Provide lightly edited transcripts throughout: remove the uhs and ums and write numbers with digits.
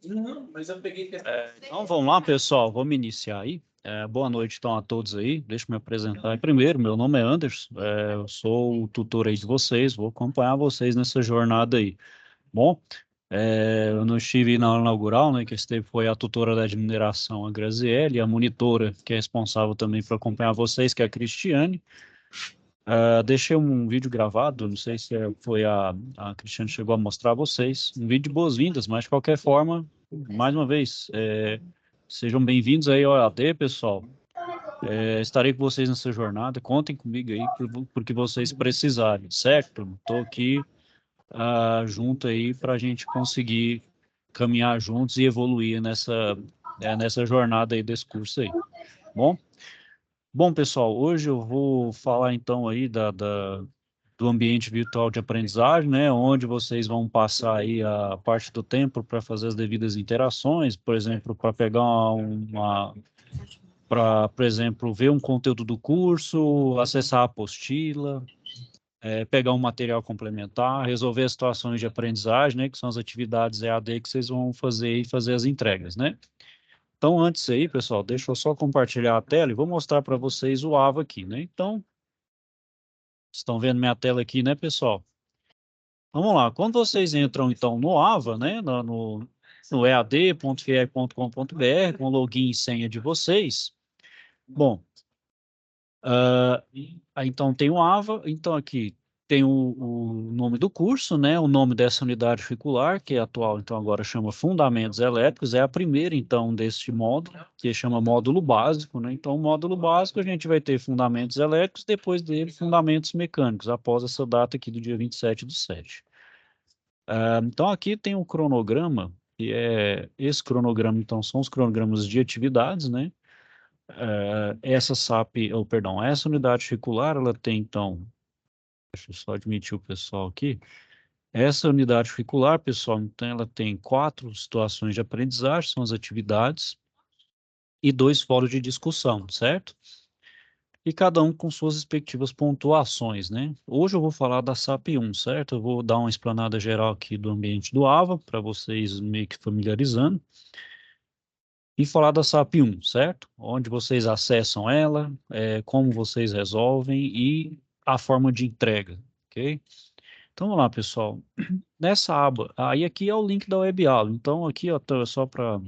Não, mas eu peguei. Então vamos lá, pessoal, vamos iniciar aí. Boa noite então a todos aí. Deixa eu me apresentar aí primeiro. Meu nome é Anderson, eu sou o tutor aí de vocês, vou acompanhar vocês nessa jornada aí. Bom, eu não estive na aula inaugural, né? Que esteve foi a tutora da mineração, a Graziele, e a monitora, que é responsável também por acompanhar vocês, que é a Cristiane. Deixei um vídeo gravado, não sei se foi a Cristiane chegou a mostrar a vocês, um vídeo de boas-vindas, mas de qualquer forma, mais uma vez, sejam bem-vindos aí ao EAD, pessoal. Estarei com vocês nessa jornada, contem comigo aí porque vocês precisarem, certo? Estou aqui junto aí para a gente conseguir caminhar juntos e evoluir nessa jornada aí desse curso aí. Bom? Bom, pessoal, hoje eu vou falar então aí do ambiente virtual de aprendizagem, né, onde vocês vão passar aí a parte do tempo para fazer as devidas interações, por exemplo, para pegar para, por exemplo, ver um conteúdo do curso, acessar a apostila, pegar um material complementar, resolver as situações de aprendizagem, né, que são as atividades EAD que vocês vão fazer e fazer as entregas, né? Então, antes aí, pessoal, deixa eu só compartilhar a tela e vou mostrar para vocês o AVA aqui, né? Então, estão vendo minha tela aqui, né, pessoal? Vamos lá. Quando vocês entram, então, no AVA, né, no ead.fiel.com.br, com o login e senha de vocês, bom, então tem o AVA, então aqui tem o nome do curso, né, o nome dessa unidade curricular, que é atual, então agora chama Fundamentos Elétricos, é a primeira, então, deste módulo, que chama módulo básico, né, então o módulo básico a gente vai ter Fundamentos Elétricos, depois dele Fundamentos Mecânicos, após essa data aqui do dia 27/7. Então aqui tem um cronograma, esse cronograma, então, são os cronogramas de atividades, né, essa SAP, ou perdão, essa unidade curricular, ela tem, então, deixa eu só admitir o pessoal aqui. Essa unidade curricular, pessoal, então ela tem 4 situações de aprendizagem, são as atividades, e 2 fóruns de discussão, certo? E cada um com suas respectivas pontuações, né? Hoje eu vou falar da SAP 1, certo? Eu vou dar uma explanada geral aqui do ambiente do AVA, para vocês meio que familiarizando, e falar da SAP 1, certo? Onde vocês acessam ela, como vocês resolvem e a forma de entrega, ok? Então, vamos lá, pessoal. Nessa aba, aí aqui é o link da web aula. Então, aqui, ó, só para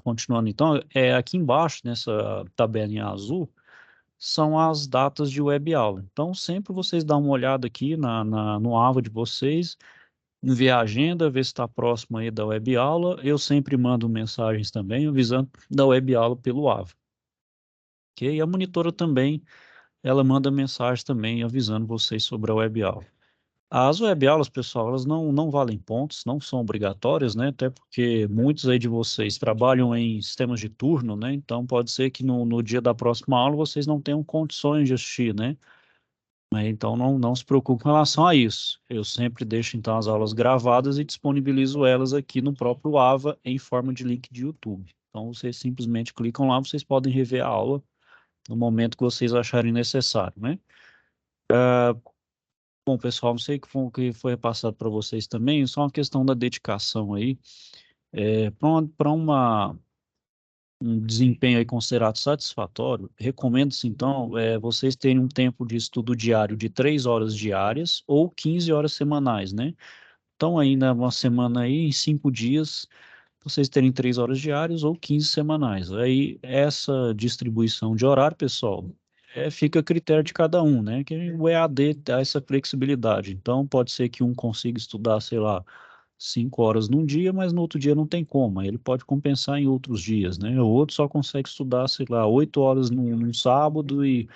continuando, então, aqui embaixo, nessa tabelinha azul, são as datas de web aula. Então, sempre vocês dão uma olhada aqui no AVA de vocês, ver a agenda, ver se está próximo aí da web aula. Eu sempre mando mensagens também, avisando da web aula pelo AVA. Ok? E a monitora também, ela manda mensagens também, avisando vocês sobre a web aula. As web aulas, pessoal, elas não valem pontos, não são obrigatórias, né? Até porque muitos aí de vocês trabalham em sistemas de turno, né? Então pode ser que no dia da próxima aula vocês não tenham condições de assistir, né? Então não se preocupe com relação a isso. Eu sempre deixo então as aulas gravadas e disponibilizo elas aqui no próprio AVA em forma de link de YouTube. Então vocês simplesmente clicam lá, vocês podem rever a aula no momento que vocês acharem necessário, né? Bom, pessoal, não sei o que foi repassado para vocês também, só uma questão da dedicação aí. Para um desempenho aí considerado satisfatório, recomendo-se, então, vocês terem um tempo de estudo diário de 3 horas diárias ou 15 horas semanais, né? Então, ainda uma semana aí, em 5 dias, vocês terem 3 horas diárias ou 15 semanais. Aí, essa distribuição de horário, pessoal, fica a critério de cada um, né? Que o EAD dá essa flexibilidade. Então, pode ser que um consiga estudar, sei lá, 5 horas num dia, mas no outro dia não tem como. Aí ele pode compensar em outros dias, né? O outro só consegue estudar, sei lá, 8 horas num sábado e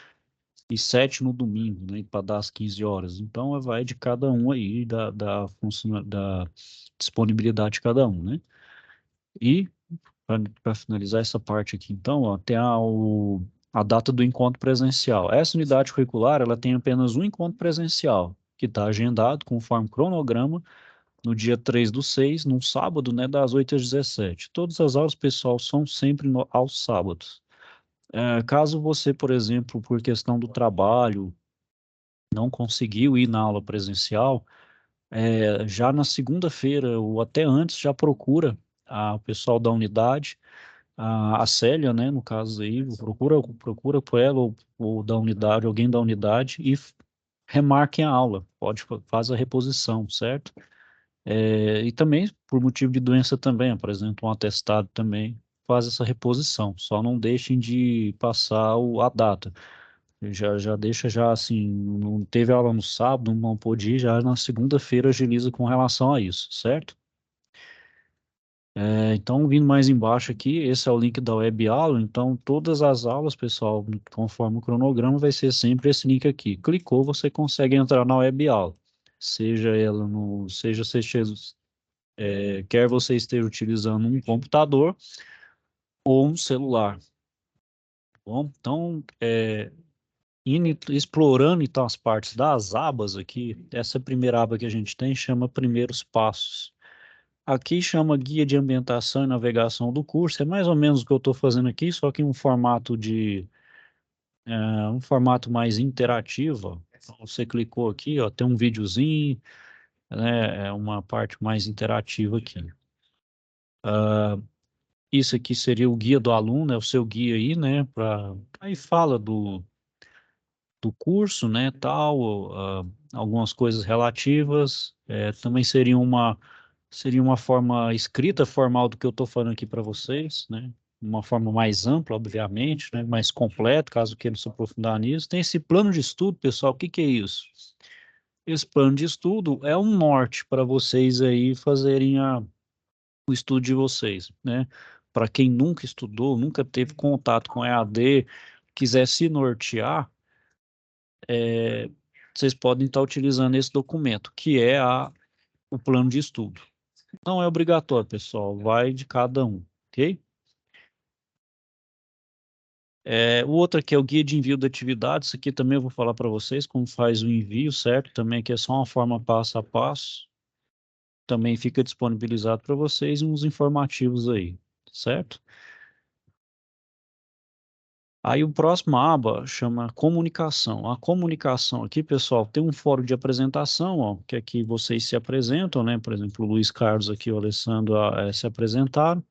7 no domingo, né? Para dar as 15 horas. Então, vai de cada um aí, da disponibilidade de cada um, né? E, para finalizar essa parte aqui, então, ó, tem a data do encontro presencial. Essa unidade curricular, ela tem apenas um encontro presencial, que está agendado conforme cronograma, no dia 3/6, num sábado, né, das 8 às 17. Todas as aulas, pessoal, são sempre aos sábados. Caso você, por exemplo, por questão do trabalho, não conseguiu ir na aula presencial, já na segunda-feira ou até antes, já procura o pessoal da unidade, a Célia, né, no caso aí, procura por ela ou da unidade, alguém da unidade e remarquem a aula, faz a reposição, certo? E também, por motivo de doença também, apresenta um atestado também, faz essa reposição, só não deixem de passar a data. Já deixa já assim, não teve aula no sábado, não pôde ir, já na segunda-feira agiliza com relação a isso, certo? Então, vindo mais embaixo aqui, esse é o link da web aula, então todas as aulas, pessoal, conforme o cronograma, vai ser sempre esse link aqui. Clicou, você consegue entrar na web aula, seja você quer você esteja utilizando um computador ou um celular, tá bom? Então, explorando então as partes das abas aqui, essa primeira aba que a gente tem chama Primeiros Passos. Aqui chama Guia de Ambientação e Navegação do curso, é mais ou menos o que eu estou fazendo aqui, só que em um formato mais interativo. Ó. Então, você clicou aqui, ó, tem um videozinho, né, é uma parte mais interativa aqui. Isso aqui seria o guia do aluno, é o seu guia aí, né, aí fala do curso, né, tal, algumas coisas relativas, também seria uma forma escrita formal do que eu estou falando aqui para vocês, né, uma forma mais ampla, obviamente, né, mais completa, caso queiram se aprofundar nisso. Tem esse plano de estudo, pessoal, o que que é isso? Esse plano de estudo é um norte para vocês aí fazerem o estudo de vocês, né? Para quem nunca estudou, nunca teve contato com EAD, quiser se nortear, vocês podem estar utilizando esse documento, que é o plano de estudo. Não é obrigatório, pessoal, vai de cada um, ok? O outro aqui é o guia de envio de atividades. Isso aqui também eu vou falar para vocês como faz o envio, certo? Também aqui é só uma forma passo a passo. Também fica disponibilizado para vocês uns informativos aí, certo? Aí o próximo aba chama comunicação. A comunicação aqui, pessoal, tem um fórum de apresentação, ó, que aqui vocês se apresentam, né? Por exemplo, o Luiz Carlos aqui, o Alessandro se apresentaram.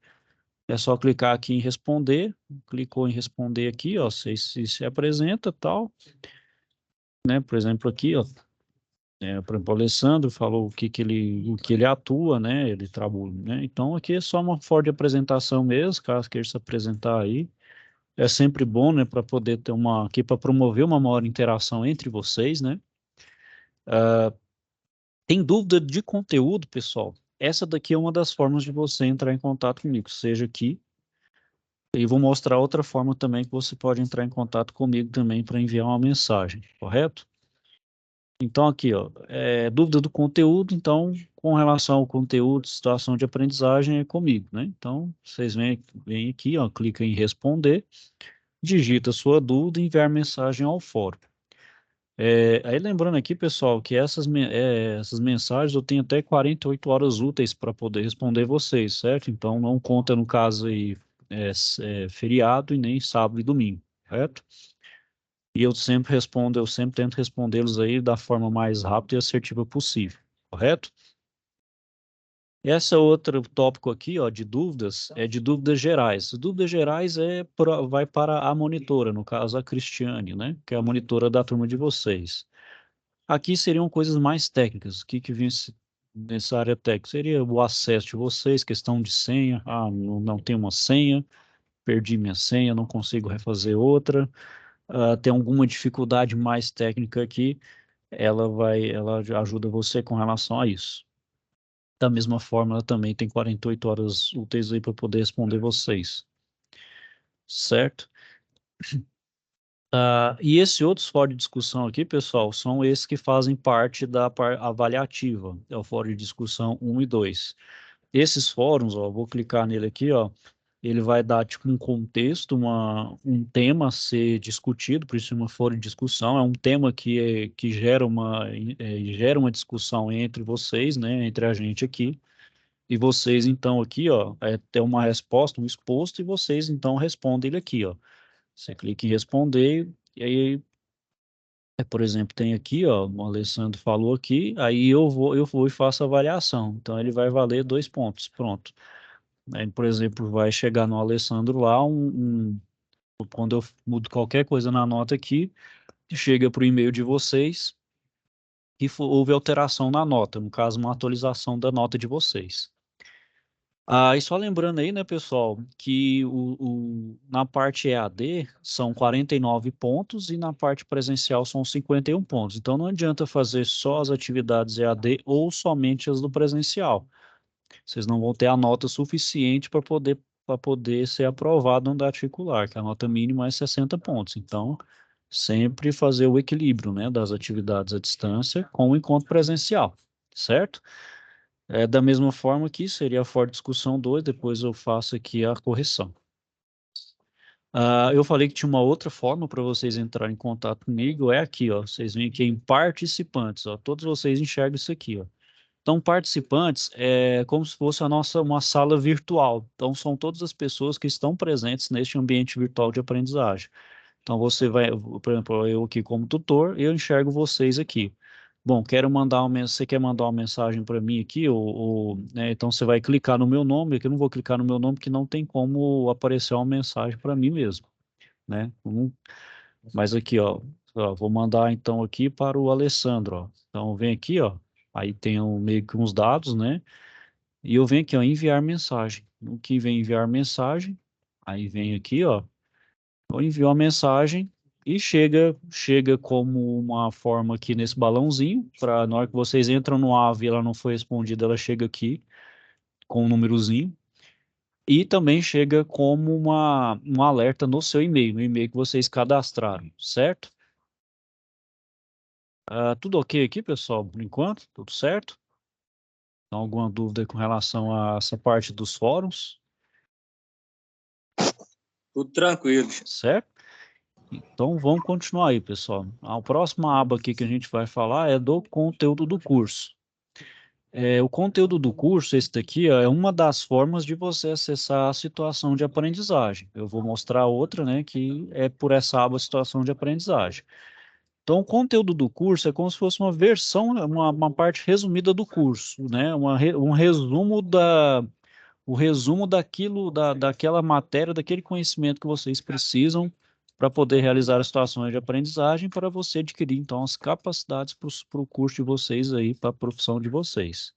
É só clicar aqui em responder. Clicou em responder aqui, ó, você se apresenta, tal, né? Por exemplo, aqui, ó, por exemplo, o Alessandro falou o que ele atua, né? Ele trabalha, né? Então aqui é só uma forma de apresentação mesmo, caso queira se apresentar aí. É sempre bom, né, para poder ter aqui para promover uma maior interação entre vocês, né? Tem dúvida de conteúdo, pessoal? Essa daqui é uma das formas de você entrar em contato comigo, seja aqui, e vou mostrar outra forma também que você pode entrar em contato comigo também para enviar uma mensagem, correto? Então aqui, ó, dúvida do conteúdo, então, com relação ao conteúdo, situação de aprendizagem é comigo, né? Então, vocês vêm aqui, ó, clica em responder, digita a sua dúvida e enviar mensagem ao fórum. Aí lembrando aqui, pessoal, que essas mensagens eu tenho até 48 horas úteis para poder responder vocês, certo? Então não conta no caso aí feriado e nem sábado e domingo, certo? E eu sempre tento respondê-los aí da forma mais rápida e assertiva possível, correto? Essa outra tópico aqui, ó, de dúvidas, é de dúvidas gerais. Dúvidas gerais vai para a monitora, no caso a Cristiane, né? Que é a monitora da turma de vocês. Aqui seriam coisas mais técnicas. O que vinha nessa área técnica? Seria o acesso de vocês, questão de senha. Não tenho uma senha, perdi minha senha, não consigo refazer outra. Tem alguma dificuldade mais técnica aqui, ela ajuda você com relação a isso. Da mesma forma, ela também tem 48 horas úteis aí para poder responder vocês, certo? E esses outros fóruns de discussão aqui, pessoal, são esses que fazem parte da avaliativa, é o fórum de discussão 1 e 2. Esses fóruns, ó, vou clicar nele aqui, ó, ele vai dar tipo um contexto, um tema a ser discutido, por isso é uma fórum de discussão, é um tema que gera uma discussão entre vocês, né, entre a gente aqui, e vocês então aqui, ó, tem uma resposta, um exposto, e vocês então respondem ele aqui, ó. Você clica em responder, e aí Por exemplo, tem aqui, ó, o Alessandro falou aqui, aí eu vou e faço a avaliação. Então, ele vai valer 2 pontos, pronto. Aí, por exemplo, vai chegar no Alessandro lá quando eu mudo qualquer coisa na nota aqui, chega para o e-mail de vocês e houve alteração na nota, no caso, uma atualização da nota de vocês. E só lembrando aí, né, pessoal, que na parte EAD são 49 pontos e na parte presencial são 51 pontos. Então não adianta fazer só as atividades EAD ou somente as do presencial. Vocês não vão ter a nota suficiente para poder ser aprovado no articular, que a nota mínima é 60 pontos. Então, sempre fazer o equilíbrio, né, das atividades à distância com o encontro presencial, certo? Da mesma forma que seria a for discussão 2, depois eu faço aqui a correção. Eu falei que tinha uma outra forma para vocês entrarem em contato comigo, é aqui, ó. Vocês vêm aqui em participantes, ó. Todos vocês enxergam isso aqui, ó. Então, participantes é como se fosse uma sala virtual. Então, são todas as pessoas que estão presentes neste ambiente virtual de aprendizagem. Então, você vai, por exemplo, eu aqui como tutor, eu enxergo vocês aqui. Bom, você quer mandar uma mensagem para mim aqui, né, então você vai clicar no meu nome, aqui eu não vou clicar no meu nome, porque não tem como aparecer uma mensagem para mim mesmo, né? Mas aqui, vou mandar então aqui para o Alessandro, ó. Então, vem aqui, ó, aí tem meio que uns dados, né? E eu venho aqui, ó, enviar mensagem. O que vem enviar mensagem, aí vem aqui, ó, eu envio a mensagem e chega como uma forma aqui nesse balãozinho, para na hora que vocês entram no AVE e ela não foi respondida, ela chega aqui com um númerozinho. E também chega como um alerta no seu e-mail, no e-mail que vocês cadastraram, certo? Tudo ok aqui, pessoal, por enquanto? Tudo certo? Então, alguma dúvida com relação a essa parte dos fóruns? Tudo tranquilo. Certo? Então vamos continuar aí, pessoal. A próxima aba aqui que a gente vai falar é do conteúdo do curso. O conteúdo do curso, esse daqui, ó, é uma das formas de você acessar a situação de aprendizagem. Eu vou mostrar outra, né, que é por essa aba situação de aprendizagem. Então, o conteúdo do curso é como se fosse uma versão, uma parte resumida do curso, né, um resumo daquela matéria, daquele conhecimento que vocês precisam para poder realizar as situações de aprendizagem, para você adquirir, então, as capacidades para o curso de vocês aí, para a profissão de vocês,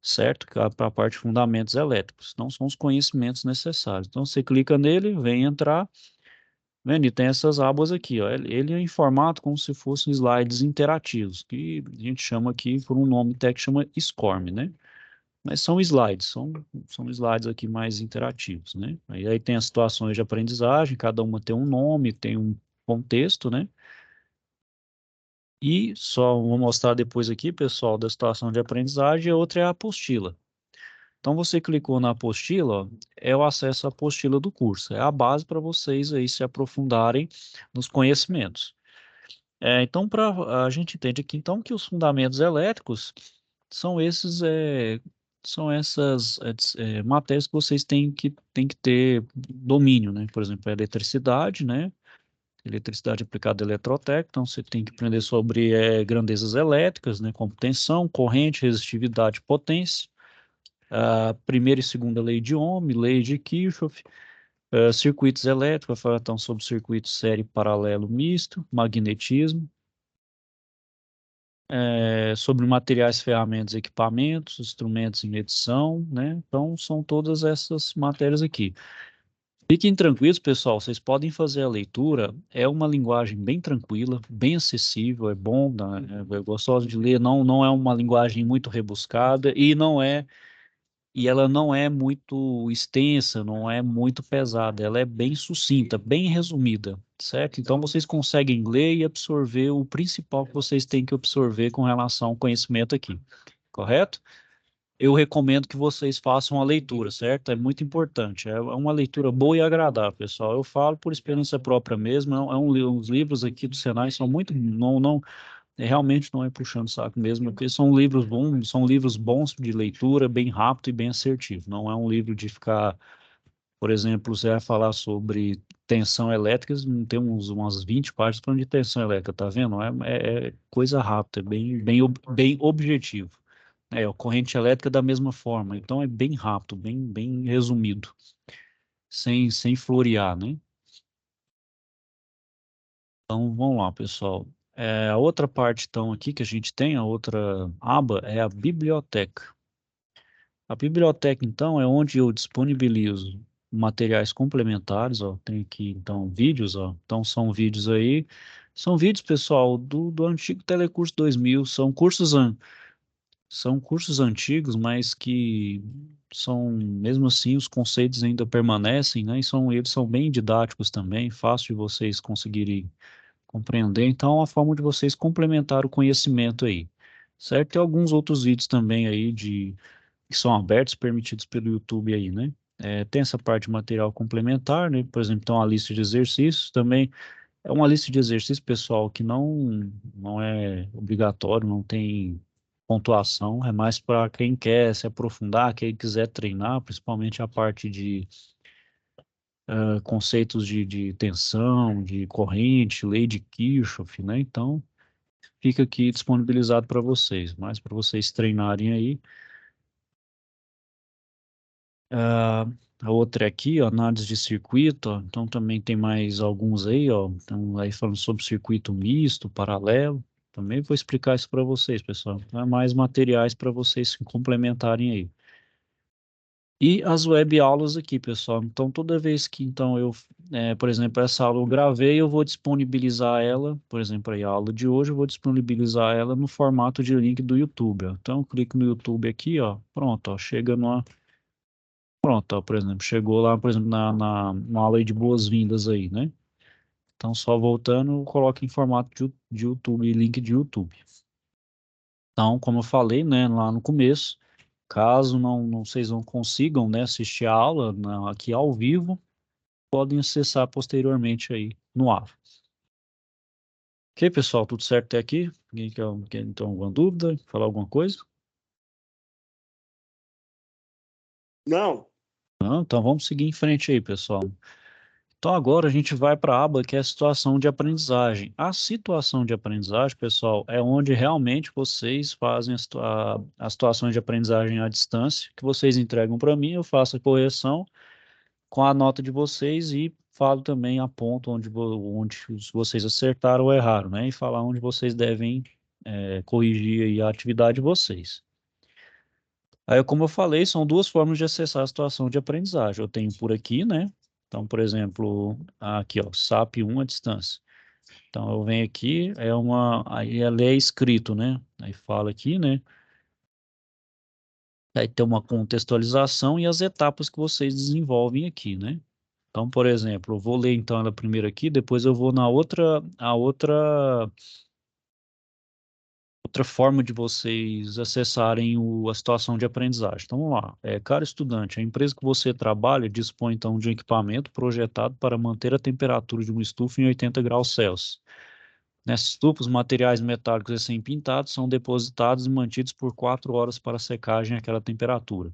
certo? Para a parte de fundamentos elétricos. Então, são os conhecimentos necessários. Então, você clica nele, vem entrar, vendo? E tem essas abas aqui, ó. Ele é em formato como se fossem slides interativos, que a gente chama aqui por um nome técnico, chama SCORM, né? Mas são slides, são slides aqui mais interativos, né? Aí tem as situações de aprendizagem, cada uma tem um nome, tem um contexto, né? E só vou mostrar depois aqui, pessoal, da situação de aprendizagem, a outra é a apostila. Então, você clicou na apostila, ó, é o acesso à apostila do curso, é a base para vocês aí se aprofundarem nos conhecimentos. Então, a gente entende aqui, então, que os fundamentos elétricos são essas matérias que vocês têm que ter domínio, né? Por exemplo, a eletricidade, né? Eletricidade aplicada à eletrotécnica, então você tem que aprender sobre grandezas elétricas, né? Como tensão, corrente, resistividade, potência. A primeira e segunda lei de Ohm, lei de Kirchhoff, circuitos elétricos, vai falar então sobre circuito série paralelo misto, magnetismo, sobre materiais, ferramentas, equipamentos, instrumentos e medição, né? Então, são todas essas matérias aqui. Fiquem tranquilos, pessoal, vocês podem fazer a leitura, é uma linguagem bem tranquila, bem acessível, é bom, né? É gostoso de ler, não é uma linguagem muito rebuscada e ela não é muito extensa, não é muito pesada, ela é bem sucinta, bem resumida, certo? Então vocês conseguem ler e absorver o principal que vocês têm que absorver com relação ao conhecimento aqui, correto? Eu recomendo que vocês façam a leitura, certo? É muito importante, é uma leitura boa e agradável, pessoal. Eu falo por experiência própria mesmo, os livros aqui do Senai são muito, realmente não é puxando o saco mesmo, porque são livros bons de leitura, bem rápido e bem assertivo. Não é um livro de ficar Por exemplo, você vai falar sobre tensão elétrica, tem umas 20 páginas falando de tensão elétrica, tá vendo? É coisa rápida, é bem objetivo. A corrente elétrica da mesma forma, então é bem rápido, bem resumido, sem florear, né? Então, vamos lá, pessoal. A outra parte, então, aqui que a gente tem, a outra aba, é a biblioteca. A biblioteca, então, é onde eu disponibilizo materiais complementares, ó. Tem aqui, então, vídeos, ó. Então, são vídeos, pessoal, do antigo Telecurso 2000. São cursos antigos, mas que mesmo assim, os conceitos ainda permanecem, né? Eles são bem didáticos também, fácil de vocês conseguirem compreender. Então, é uma forma de vocês complementar o conhecimento aí, certo? Tem alguns outros vídeos também aí que são abertos, permitidos pelo YouTube aí, né? Tem essa parte de material complementar, né? Por exemplo, tem uma lista de exercícios também. É uma lista de exercícios, pessoal, que não é obrigatório, não tem pontuação, é mais para quem quer se aprofundar, quem quiser treinar, principalmente a parte de conceitos de tensão, de corrente, lei de Kirchhoff, né? Então, fica aqui disponibilizado para vocês, mas para vocês treinarem aí. Ah, a outra é aqui, ó, análise de circuito, ó. Então também tem mais alguns aí, ó. Então, aí falando sobre circuito misto, paralelo. Também vou explicar isso para vocês, pessoal. Então, é mais materiais para vocês se complementarem aí. E as web aulas aqui, pessoal. Então, toda vez que então por exemplo, essa aula eu gravei, eu vou disponibilizar ela, por exemplo, aí a aula de hoje, eu vou disponibilizar ela no formato de link do YouTube, ó. Então, eu clico no YouTube aqui, ó. Pronto, ó, chega numa. Pronto, ó, por exemplo, chegou lá, por exemplo, na aula aí de boas-vindas aí, né? Então, só voltando, coloca em formato de YouTube, link de YouTube. Então, como eu falei, né, lá no começo, caso vocês não consigam, né, assistir a aula aqui ao vivo, podem acessar posteriormente aí no ar. Ok, pessoal, tudo certo até aqui? Alguém quer então alguma dúvida? Falar alguma coisa? Não. Não? Então vamos seguir em frente aí, pessoal. Então agora a gente vai para a aba que é a situação de aprendizagem. A situação de aprendizagem, pessoal, é onde realmente vocês fazem as situações de aprendizagem à distância, que vocês entregam para mim, eu faço a correção com a nota de vocês e falo também, aponto onde vocês acertaram ou erraram, né? E falar onde vocês devem corrigir aí a atividade de vocês. Aí, como eu falei, são duas formas de acessar a situação de aprendizagem. Eu tenho por aqui, né? Então, por exemplo, aqui, ó, SAP 1 à distância. Então, eu venho aqui, aí ela é escrito, né? Aí fala aqui, né? Aí tem uma contextualização e as etapas que vocês desenvolvem aqui, né? Então, por exemplo, eu vou ler então ela primeiro aqui, depois eu vou na outra forma de vocês acessarem a situação de aprendizagem. Então, vamos lá. Caro estudante, a empresa que você trabalha dispõe, então, de um equipamento projetado para manter a temperatura de uma estufa em 80 graus Celsius. Nessa estufa, os materiais metálicos recém-pintados são depositados e mantidos por 4 horas para secagem àquela temperatura.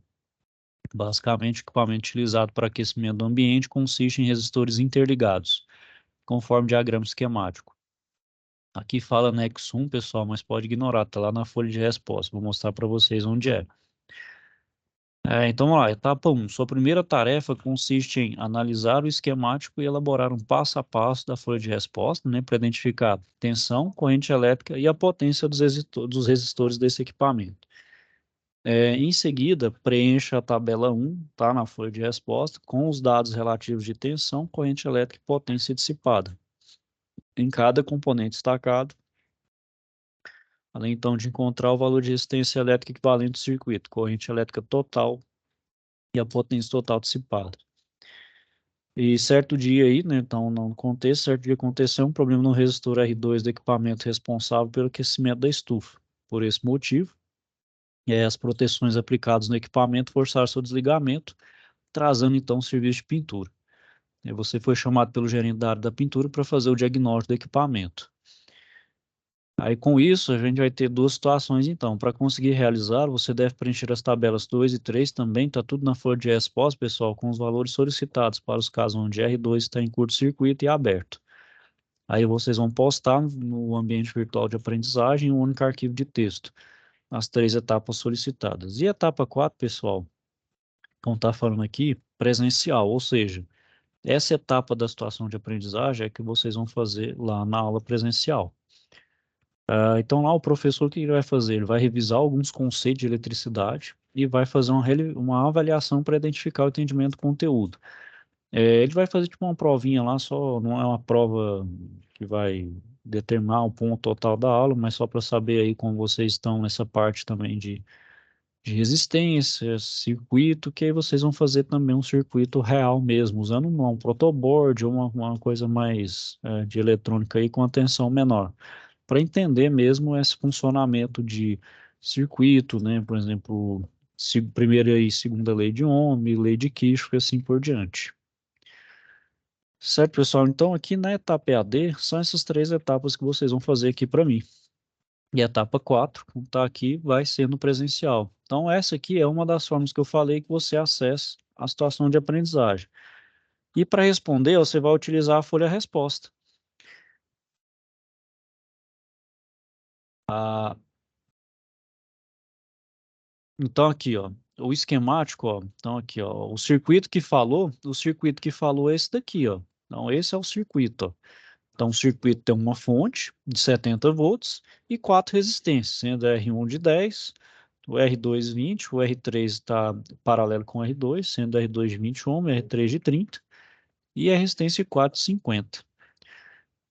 Basicamente, o equipamento utilizado para aquecimento do ambiente consiste em resistores interligados, conforme diagrama esquemático. Aqui fala anexo 1, pessoal, mas pode ignorar, tá lá na folha de resposta. Vou mostrar para vocês onde é. Então, vamos lá, etapa 1. Sua primeira tarefa consiste em analisar o esquemático e elaborar um passo a passo da folha de resposta, né, para identificar tensão, corrente elétrica e a potência dos resistores desse equipamento. Em seguida, preencha a tabela 1, tá, na folha de resposta, com os dados relativos de tensão, corrente elétrica e potência dissipada em cada componente destacado, além então de encontrar o valor de resistência elétrica equivalente do circuito, corrente elétrica total e a potência total dissipada. E certo dia aí, né, então no contexto, certo dia aconteceu um problema no resistor R2 do equipamento responsável pelo aquecimento da estufa. Por esse motivo, as proteções aplicadas no equipamento forçaram seu desligamento, trazendo então o serviço de pintura. E você foi chamado pelo gerente da área da pintura para fazer o diagnóstico do equipamento. Aí, com isso, a gente vai ter duas situações, então. Para conseguir realizar, você deve preencher as tabelas 2 e 3 também, está tudo na folha de resposta, pessoal, com os valores solicitados para os casos onde R2 está em curto-circuito e aberto. Aí vocês vão postar no ambiente virtual de aprendizagem um único arquivo de texto, as 3 etapas solicitadas. E a etapa 4, pessoal, como está falando aqui, presencial, ou seja, essa etapa da situação de aprendizagem é que vocês vão fazer lá na aula presencial. Então, lá o professor, o que ele vai fazer? Ele vai revisar alguns conceitos de eletricidade e vai fazer uma avaliação para identificar o entendimento do conteúdo. Ele vai fazer tipo uma provinha lá, só não é uma prova que vai determinar o ponto total da aula, mas só para saber aí como vocês estão nessa parte também de resistência, circuito, que aí vocês vão fazer também um circuito real mesmo, usando um protoboard ou uma coisa mais de eletrônica aí com a tensão menor para entender mesmo esse funcionamento de circuito, né? Por exemplo, primeira e segunda lei de Ohm, lei de Kirchhoff e assim por diante. Certo, pessoal? Então, aqui na etapa EAD, são essas 3 etapas que vocês vão fazer aqui para mim. E a etapa 4, como está aqui, vai ser no presencial. Então, essa aqui é uma das formas que eu falei que você acessa a situação de aprendizagem. E para responder, você vai utilizar a folha resposta. A Então aqui, ó, o esquemático, ó, então aqui, ó, o circuito que falou é esse daqui, ó. Então esse é o circuito, ó. Então o circuito tem uma fonte de 70 volts e 4 resistências, sendo R1 de 10, o R2 20, o R3 está paralelo com o R2, sendo R2 de 20 ohm, R3 de 30 e a resistência 4 de 50.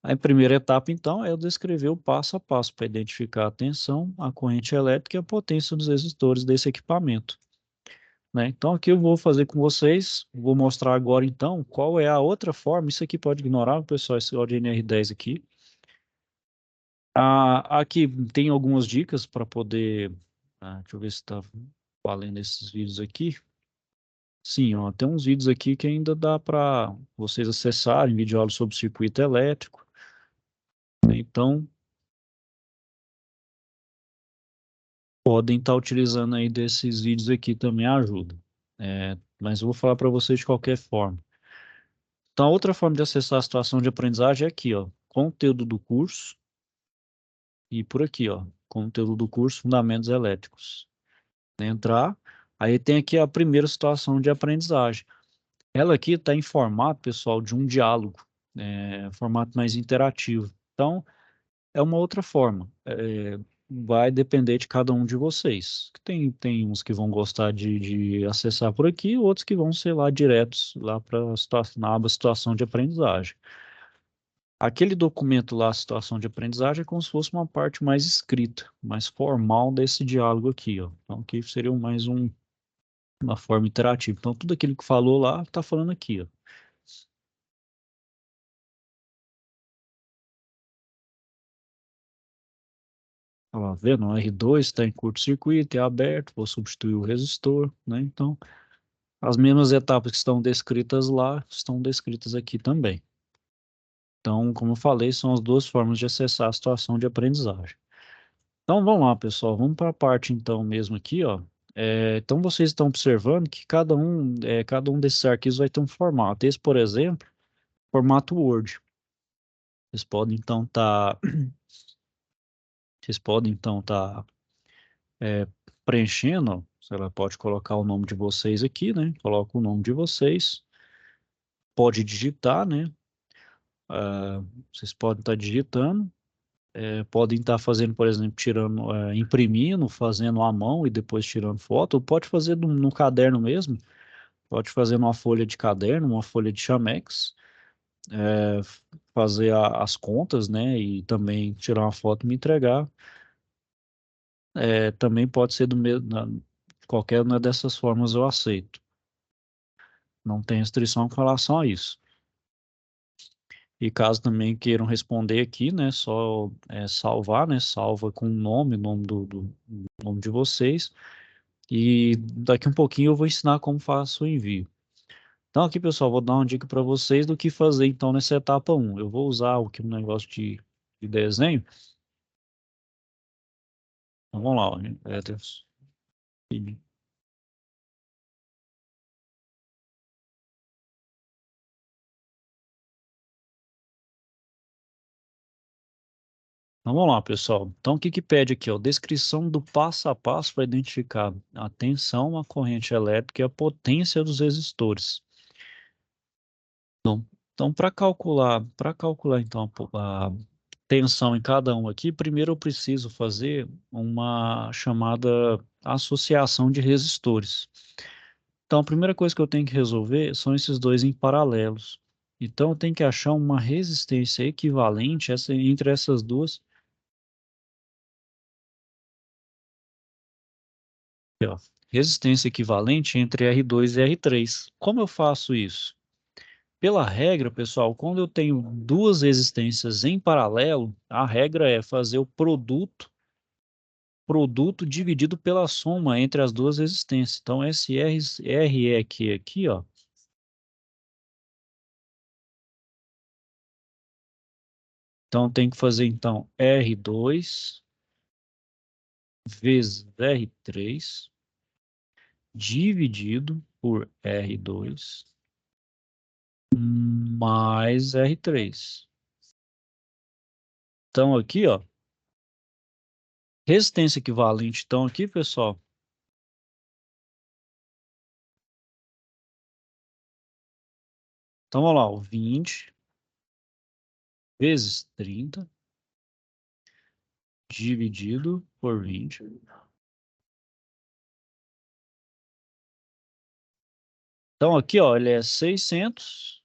A primeira etapa, então, é eu descrever o passo a passo para identificar a tensão, a corrente elétrica e a potência dos resistores desse equipamento. Né? Então, aqui eu vou fazer com vocês, vou mostrar agora, então, qual é a outra forma. Isso aqui pode ignorar, pessoal, esse áudio NR10 aqui. Aqui tem algumas dicas para poder... deixa eu ver se está valendo esses vídeos aqui. Sim, ó, tem uns vídeos aqui que ainda dá para vocês acessarem, vídeo sobre circuito elétrico. Então, podem estar utilizando aí desses vídeos aqui também ajuda. Mas eu vou falar para vocês de qualquer forma. Então, a outra forma de acessar a situação de aprendizagem é aqui, ó, conteúdo do curso e por aqui, ó, conteúdo do curso Fundamentos Elétricos. Entrar, aí tem aqui a primeira situação de aprendizagem. Ela aqui está em formato, pessoal, de um diálogo, formato mais interativo. Então, é uma outra forma. Vai depender de cada um de vocês. Tem uns que vão gostar de acessar por aqui, outros que vão ser lá diretos lá para na aba situação de aprendizagem. Aquele documento lá, situação de aprendizagem, é como se fosse uma parte mais escrita, mais formal desse diálogo aqui, ó. Então, aqui seria mais uma forma interativa. Então, tudo aquilo que falou lá, está falando aqui, ó. Tá lá, vendo? O R2 está em curto-circuito, é aberto, vou substituir o resistor, né? Então, as mesmas etapas que estão descritas lá, estão descritas aqui também. Então, como eu falei, são as duas formas de acessar a situação de aprendizagem. Então, vamos lá, pessoal. Vamos para a parte, então, mesmo aqui, ó. Então, vocês estão observando que cada um desses arquivos vai ter um formato. Esse, por exemplo, formato Word. Vocês podem, então, preenchendo, ó. Você pode colocar o nome de vocês aqui, né? Coloca o nome de vocês. Pode digitar, né? Vocês podem estar digitando. Podem estar fazendo, por exemplo, imprimindo, fazendo à mão e depois tirando foto, ou pode fazer no caderno mesmo, pode fazer numa folha de caderno, uma folha de chamex, é, fazer as contas, né, e também tirar uma foto e me entregar. Também pode ser do mesmo, qualquer uma dessas formas eu aceito. Não tem restrição com relação a isso. E caso também queiram responder aqui, né, só salvar, né, salva com o nome do nome de vocês. E daqui um pouquinho eu vou ensinar como faço o envio. Então aqui, pessoal, vou dar uma dica para vocês do que fazer então nessa etapa 1. Eu vou usar aqui um negócio de desenho Então, vamos lá, ó, Deus. Então, vamos lá, pessoal. Então, o que que pede aqui? Ó? Descrição do passo a passo para identificar a tensão, a corrente elétrica e a potência dos resistores. Então, para calcular então a tensão em cada um aqui, primeiro eu preciso fazer uma chamada associação de resistores. Então, a primeira coisa que eu tenho que resolver são esses dois em paralelos. Então, eu tenho que achar uma resistência equivalente entre essas duas. Aqui, ó. Resistência equivalente entre R2 e R3. Como eu faço isso? Pela regra, pessoal, quando eu tenho duas resistências em paralelo, a regra é fazer o produto dividido pela soma entre as duas resistências. Então, esse RE aqui, ó. Então, tem que fazer, então, R2 vezes R3 dividido por R2 mais R3. Então, aqui, ó, resistência equivalente, então, aqui, pessoal, então, vamos lá, o 20 vezes 30 dividido por 20. Então, aqui, ó, ele é 600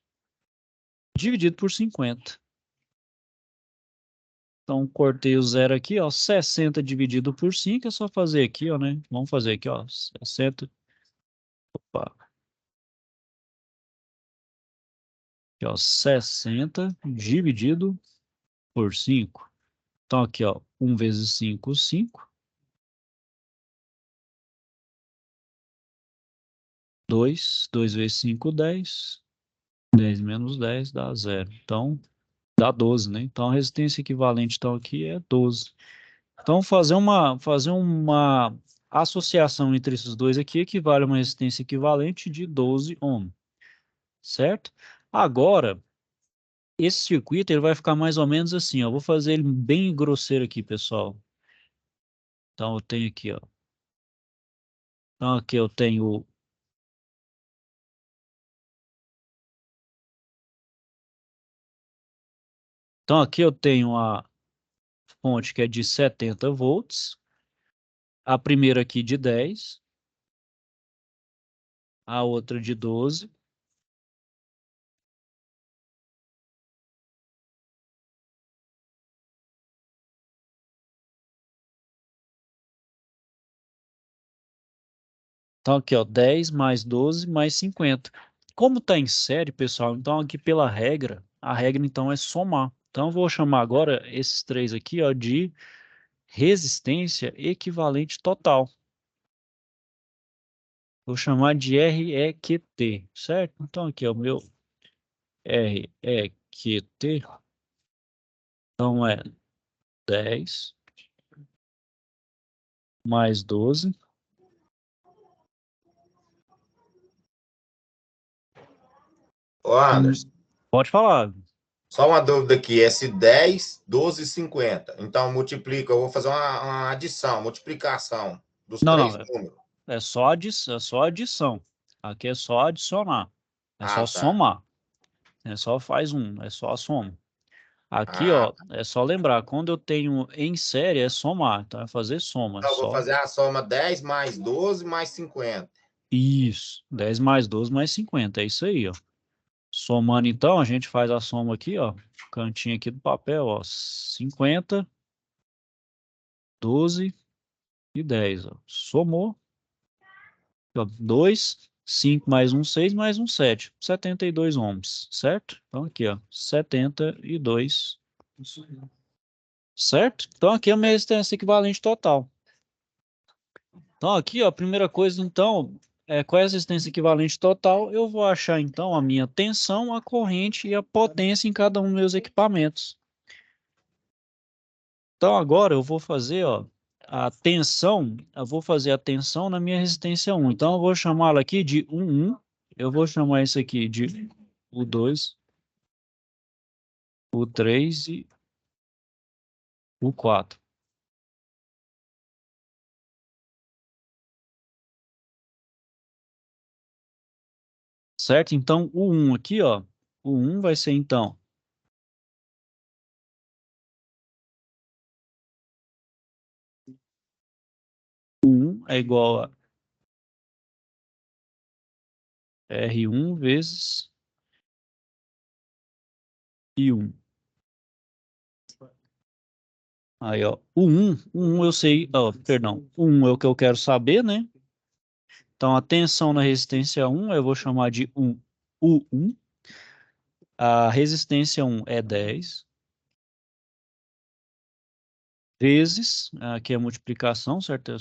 dividido por 50. Então, cortei o zero aqui, ó, 60 dividido por 5, é só fazer aqui, ó, né? Vamos fazer aqui, ó, 60, opa, aqui, ó, 60 dividido por 5. Então, aqui, ó, 1 vezes 5, 5. 2 vezes 5, 10. 10 menos 10 dá 0. Então, dá 12, né? Então, a resistência equivalente, então, aqui é 12. Então, fazer uma associação entre esses dois aqui equivale a uma resistência equivalente de 12 ohms, certo? Agora, esse circuito ele vai ficar mais ou menos assim, ó. Vou fazer ele bem grosseiro aqui, pessoal. Então, eu tenho aqui, ó. Então, aqui eu tenho... Então, aqui eu tenho a fonte que é de 70 volts. A primeira aqui de 10. A outra de 12. Então, aqui, ó, 10 mais 12 mais 50. Como está em série, pessoal, então aqui pela regra, a regra então é somar. Então, eu vou chamar agora esses três aqui, ó, de resistência equivalente total. Vou chamar de REQT, certo? Então, aqui é o meu REQT. Então, é 10 mais 12. Ô, Anderson, Pode falar. só uma dúvida aqui. Esse 10, 12 e 50. Então, multiplica. Eu vou fazer uma adição, multiplicação dos Não, três não, números. é só adição. Aqui é só adicionar. É Ah, só tá. somar. É só faz um, é só a soma. Aqui, Ah, ó, é só lembrar, quando eu tenho em série é somar, então é fazer soma, é então eu vou só fazer a soma 10 mais 12 mais 50. isso, 10 mais 12 mais 50, é isso aí, ó. Somando então, a gente faz a soma aqui, ó, cantinho aqui do papel, ó, 50, 12 e 10, ó. Somou, ó, 2, 5 mais 1, 6 mais 1, 7, 72 ohms, certo? Então aqui, ó, 72, certo? Então aqui é a minha resistência equivalente total. Então, aqui, ó, a primeira coisa, então, qual é a resistência equivalente total? Eu vou achar, então, a minha tensão, a corrente e a potência em cada um dos meus equipamentos. Então, agora eu vou fazer, ó, a tensão, eu vou fazer a tensão na minha resistência 1. Então, eu vou chamá-la aqui de 1, eu vou chamar isso aqui de o 2, o 3 e o 4. Certo? Então, o 1 aqui, ó, o 1 vai ser, então, o 1 é igual a R1 vezes I1. Aí, ó, o 1 eu sei, ó, perdão, o 1 é o que eu quero saber, né? Então, a tensão na resistência 1, eu vou chamar de U1. A resistência 1 é 10. Vezes, aqui é a multiplicação, certo?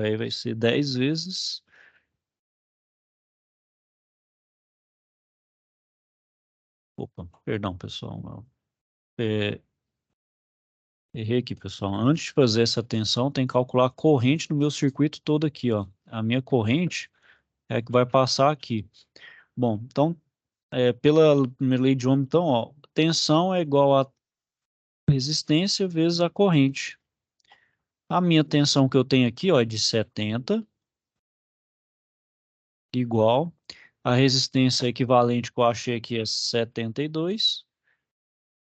Aí vai ser 10 vezes. Opa, perdão, pessoal. Errei aqui, pessoal. Antes de fazer essa tensão, tem que calcular a corrente no meu circuito todo aqui, ó. A minha corrente é a que vai passar aqui. Bom, então, pela lei de Ohm, então, ó, tensão é igual a resistência vezes a corrente. A minha tensão que eu tenho aqui, ó, é de 70, igual. A resistência equivalente que eu achei aqui é 72.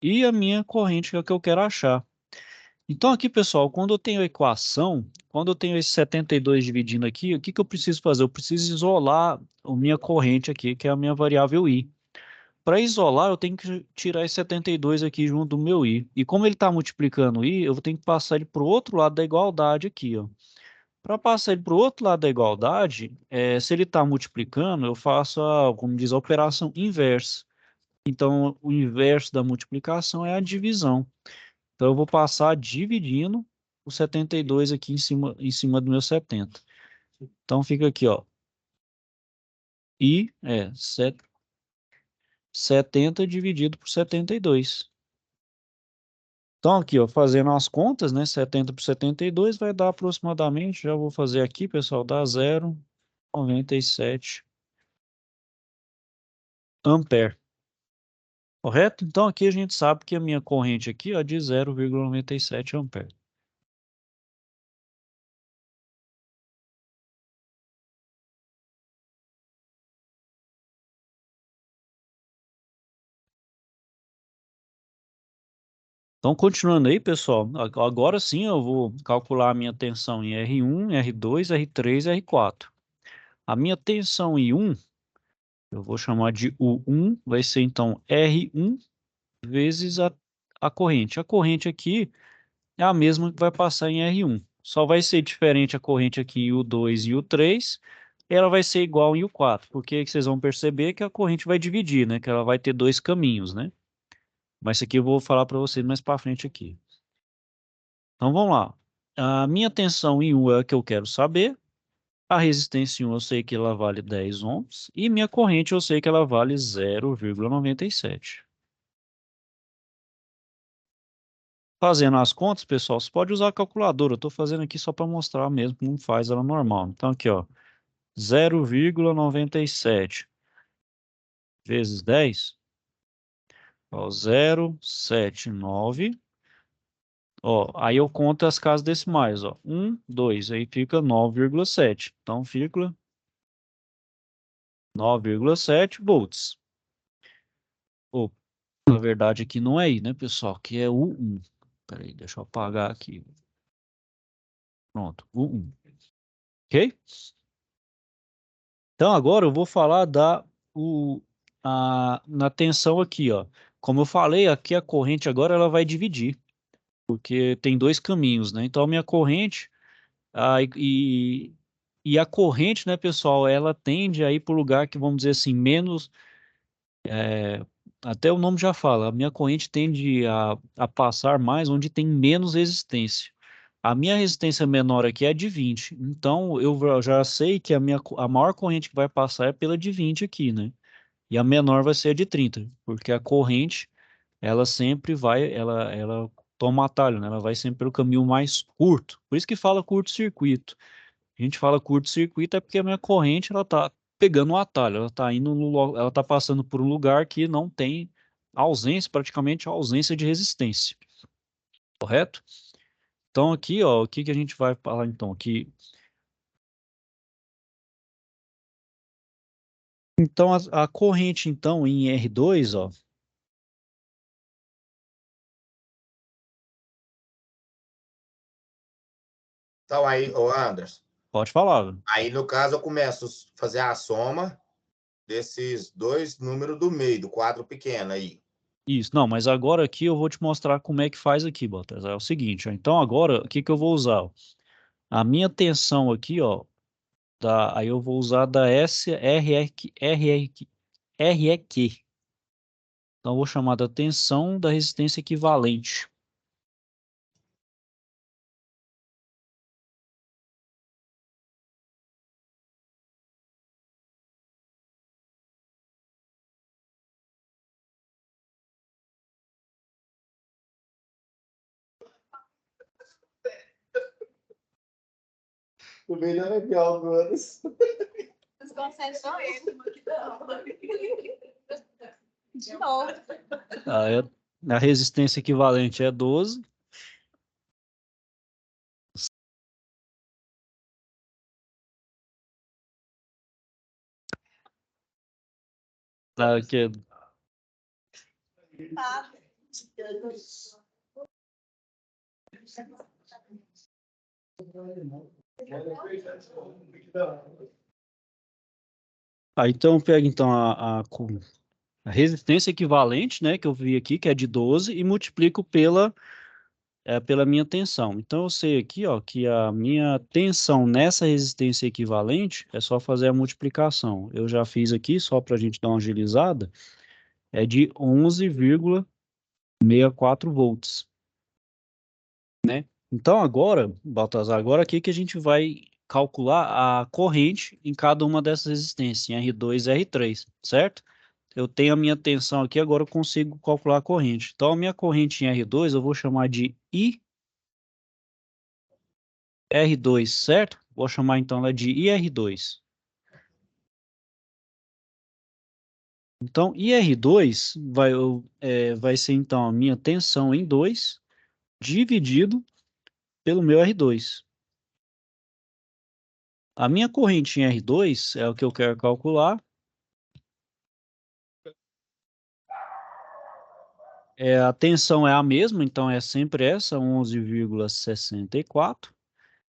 E a minha corrente que é o que eu quero achar. Então aqui, pessoal, quando eu tenho a equação, quando eu tenho esse 72 dividindo aqui, o que que eu preciso fazer? Eu preciso isolar a minha corrente aqui, que é a minha variável I. Para isolar, eu tenho que tirar esse 72 aqui junto do meu I. E como ele está multiplicando I, eu vou ter que passar ele para o outro lado da igualdade aqui, ó. Para passar ele para o outro lado da igualdade, se ele está multiplicando, eu faço, como diz, a operação inversa. Então, o inverso da multiplicação é a divisão. Então, eu vou passar dividindo o 72 aqui em cima do meu 70. Então, fica aqui, ó. I é 70 dividido por 72. Então, aqui, ó, fazendo as contas, né? 70 por 72 vai dar aproximadamente, já vou fazer aqui, pessoal, dá 0,97 ampere. Correto? Então, aqui a gente sabe que a minha corrente aqui, ó, é de 0,97 ampere. Então, continuando aí, pessoal, agora sim eu vou calcular a minha tensão em R1, R2, R3, R4. A minha tensão em 1, eu vou chamar de U1, vai ser então R1 vezes a corrente. A corrente aqui é a mesma que vai passar em R1. Só vai ser diferente a corrente aqui em U2 e U3, ela vai ser igual em U4, porque vocês vão perceber que a corrente vai dividir, né? Que ela vai ter dois caminhos, né? Mas isso aqui eu vou falar para vocês mais para frente aqui. Então vamos lá. A minha tensão em 1 é a que eu quero saber. A resistência em 1 eu sei que ela vale 10 ohms. E minha corrente eu sei que ela vale 0,97. Fazendo as contas, pessoal, você pode usar a calculadora. Eu estou fazendo aqui só para mostrar mesmo como faz ela normal. Então aqui, ó, 0,97 vezes 10, ó, 0,79. Ó, aí eu conto as casas decimais, ó, 1, 2, aí fica 9,7. Então fica 9,7 volts. Ou, na verdade, aqui não é I, né, pessoal? Aqui é U1. Peraí, deixa eu apagar aqui. Pronto, U1. Ok? Então, agora eu vou falar na tensão aqui, ó. Como eu falei, aqui a corrente agora ela vai dividir, porque tem dois caminhos, né? Então, a minha corrente, e a corrente, né, pessoal, ela tende a ir para o lugar que, vamos dizer assim, menos. Até o nome já fala, a minha corrente tende a passar mais onde tem menos resistência. A minha resistência menor aqui é de 20, então eu já sei que a maior corrente que vai passar é pela de 20 aqui, né? E a menor vai ser a de 30, porque a corrente, ela sempre vai, ela toma um atalho, né? Ela vai sempre pelo caminho mais curto. Por isso que fala curto-circuito. A gente fala curto-circuito é porque a minha corrente ela tá pegando um atalho, ela tá indo ela tá passando por um lugar que não tem ausência, praticamente ausência de resistência. Correto? Então aqui, ó, o que que a gente vai falar então aqui? Então a corrente então em R2, ó, Então aí, ô Anderson, pode falar. Velho. aí no caso eu começo a fazer a soma desses dois números do meio, do quadro pequeno aí. Isso, não, mas agora aqui eu vou te mostrar como é que faz aqui, Bottas. É o seguinte, ó, então agora o que que eu vou usar? Ó? A minha tensão aqui, ó, aí eu vou usar da REQ. Então eu vou chamar da tensão da resistência equivalente. O melhor é legal, mano. Os conceitos são eles. De novo. A resistência equivalente é 12. Tá, aqui, Tá. então pega então a resistência equivalente, né, que eu vi aqui, que é de 12, e multiplico pela minha tensão. Então eu sei aqui, ó, que a minha tensão nessa resistência equivalente é só fazer a multiplicação. Eu já fiz aqui, só para a gente dar uma agilizada, é de 11,64 volts, né? Então agora, Baltazar, agora aqui que a gente vai calcular a corrente em cada uma dessas resistências, em R2 e R3, certo? Eu tenho a minha tensão aqui, agora eu consigo calcular a corrente. Então a minha corrente em R2 eu vou chamar de IR2, certo? Vou chamar então ela de IR2. Então, IR2 vai ser então a minha tensão em 2 dividido pelo meu R2. A minha corrente em R2 é o que eu quero calcular. A tensão é a mesma, então é sempre essa, 11,64.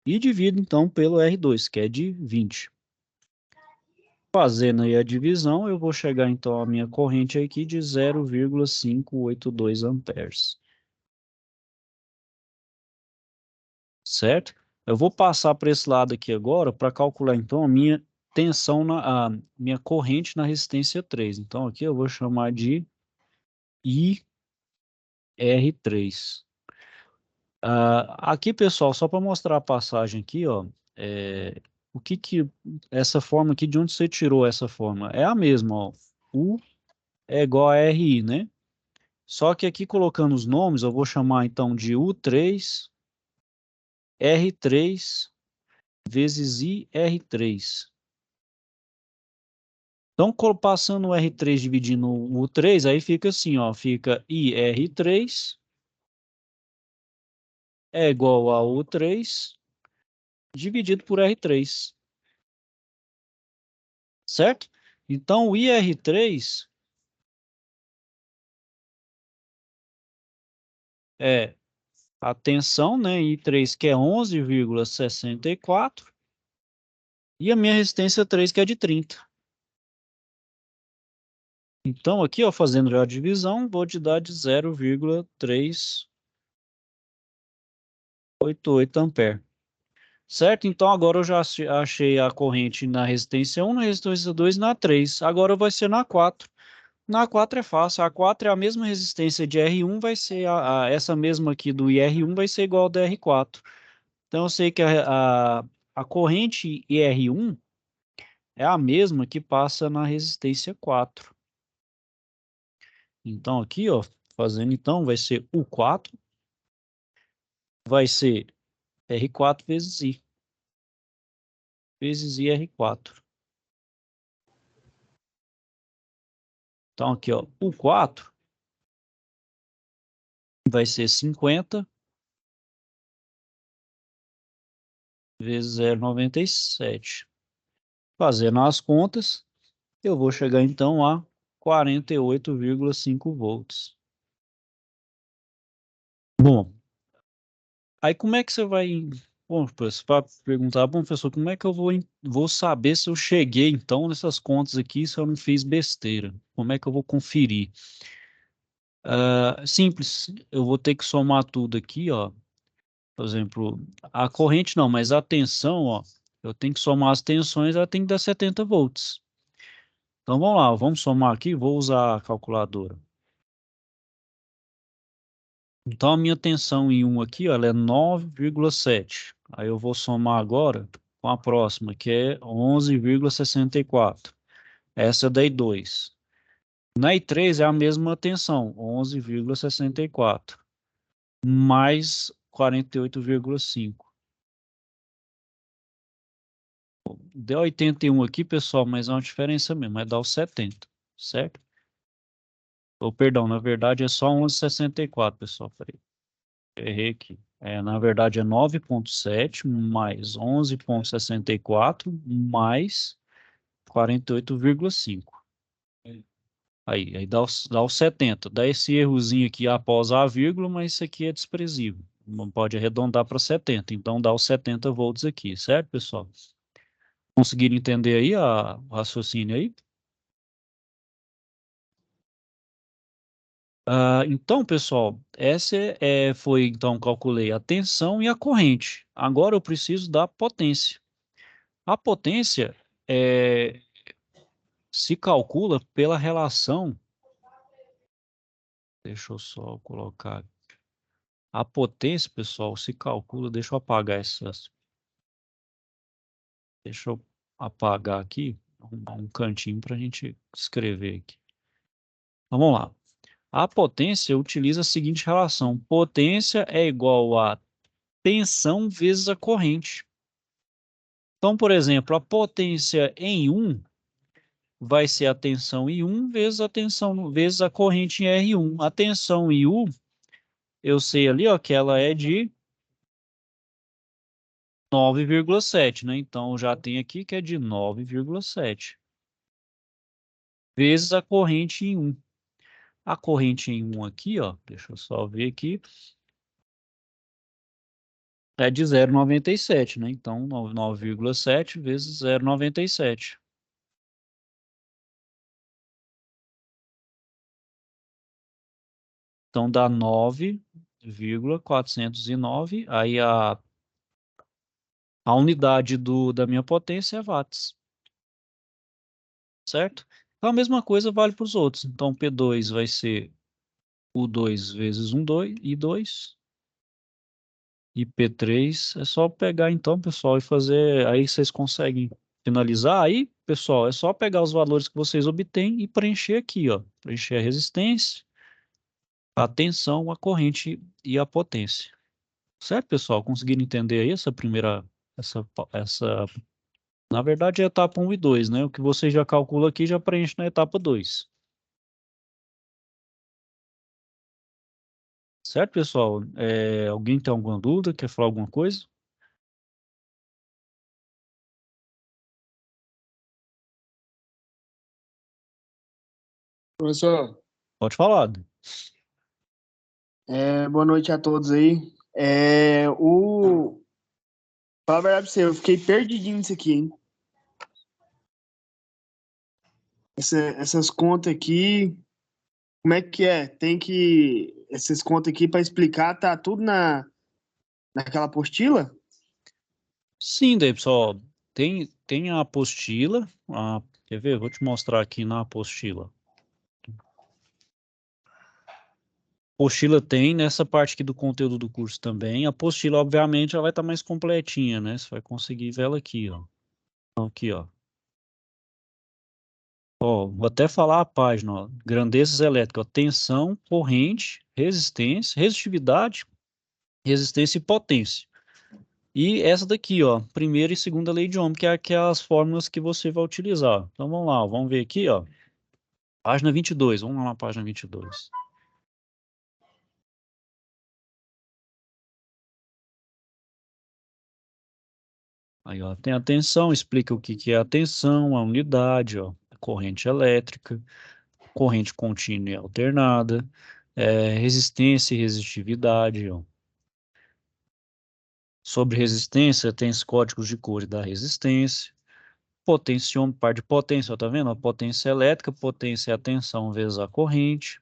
E divido então pelo R2, que é de 20. Fazendo aí a divisão, eu vou chegar então à minha corrente aqui de 0,582 amperes. Certo? Eu vou passar para esse lado aqui agora para calcular então a minha tensão, a minha corrente na resistência 3. Então aqui eu vou chamar de IR3. Aqui, pessoal, só para mostrar a passagem aqui, ó, o que essa forma aqui, de onde você tirou essa forma? É a mesma, ó. U é igual a RI, né? Só que aqui colocando os nomes, eu vou chamar então de U3, R3 vezes IR3. Então, passando o R3 dividindo o U3, aí fica assim, ó, fica IR3 é igual a U3 dividido por R3, certo? Então, o IR3 é a tensão, né, I3 que é 11,64 e a minha resistência 3 que é de 30. Então, aqui, ó, fazendo já a divisão, vou te dar de 0,388 ampere. Certo? Então, agora eu já achei a corrente na resistência 1, na resistência 2 e na 3. Agora vai ser na 4. Na 4 é fácil. A 4 é a mesma resistência de R1, vai ser essa mesma aqui do IR1 vai ser igual ao da R4. Então, eu sei que a corrente IR1 é a mesma que passa na resistência 4. Então, aqui, ó, fazendo então, vai ser U4 vai ser R4 vezes I. Vezes I R4. Então, aqui, ó, o 4 vai ser 50 vezes 0,97. Fazendo as contas, eu vou chegar, então, a 48,5 volts. Bom, aí como é que você vai... Bom, para perguntar, bom, professor, como é que eu vou saber se eu cheguei, então, nessas contas aqui, se eu não fiz besteira? Como é que eu vou conferir? Simples, eu vou ter que somar tudo aqui, ó. Por exemplo, a corrente não, mas a tensão, ó, eu tenho que somar as tensões, ela tem que dar 70 volts. Então vamos lá, vamos somar aqui, vou usar a calculadora. Então a minha tensão em 1 aqui, ó, ela é 9,7. Aí eu vou somar agora com a próxima, que é 11,64. Essa eu dei 2. Na I3 é a mesma tensão, 11,64. Mais 48,5. Deu 81 aqui, pessoal, mas é uma diferença mesmo, vai dar os 70, certo? Ou, perdão, na verdade é só 11,64, pessoal, peraí. Errei aqui. Na verdade é 9,7 mais 11,64 mais 48,5. Aí dá os 70. Dá esse errozinho aqui após a vírgula, mas isso aqui é desprezível. Não pode arredondar para 70. Então dá os 70 volts aqui, certo, pessoal? Conseguiram entender aí o raciocínio aí? Então, pessoal, então, calculei a tensão e a corrente. Agora eu preciso da potência. A potência se calcula pela relação. Deixa eu só colocar. A potência, pessoal, se calcula. Deixa eu apagar essas. Deixa eu apagar aqui um cantinho para a gente escrever aqui. Então, vamos lá. A potência utiliza a seguinte relação: potência é igual a tensão vezes a corrente. Então, por exemplo, a potência em 1 vai ser a tensão em 1 vezes a tensão vezes a corrente em R1. A tensão em U, eu sei ali, ó, que ela é de 9,7, né? Então, já tem aqui que é de 9,7 vezes a corrente em 1. A corrente em 1 aqui, ó, deixa eu só ver aqui, é de 0,97, né? Então, 9,7 vezes 0,97. Então, dá 9,409. Aí a unidade da minha potência é watts. Certo? Então, a mesma coisa vale para os outros. Então, P2 vai ser U2 vezes 2 e 2. E P3 é só pegar, então, pessoal, e fazer. Aí vocês conseguem finalizar. Aí, pessoal, é só pegar os valores que vocês obtêm e preencher aqui, ó. Preencher a resistência, a tensão, a corrente e a potência. Certo, pessoal? Conseguiram entender aí essa primeira, essa, na verdade é a etapa 1 e 2, né? O que você já calcula aqui já preenche na etapa 2. Certo, pessoal? Alguém tem alguma dúvida? Quer falar alguma coisa? Professor, Pode falar. boa noite a todos aí. Fala a verdade pra você, eu fiquei perdidinho nisso aqui, hein? Essas contas aqui, como é que é? Essas contas aqui para explicar, tá tudo naquela apostila? Sim, daí, pessoal. Tem a apostila. Quer ver? Vou te mostrar aqui na apostila. Apostila tem nessa parte aqui do conteúdo do curso também. A apostila, obviamente, ela vai estar mais completinha, né? Você vai conseguir ver ela aqui, ó. Então, aqui, ó. Ó, vou até falar a página, ó. Grandezas elétricas, ó. Tensão, corrente, resistência, resistividade, resistência e potência. E essa daqui, ó, primeira e segunda lei de Ohm, que é aquelas fórmulas que você vai utilizar. Então vamos lá, vamos ver aqui, ó. Página 22, vamos lá na página 22. Aí, ó, tem a tensão, explica o que é a tensão, a unidade, ó, a corrente elétrica, corrente contínua e alternada, resistência e resistividade, ó. Sobre resistência, tem os códigos de cores da resistência, potenciômetro, par de potência, ó, tá vendo? A potência elétrica, potência é a tensão vezes a corrente.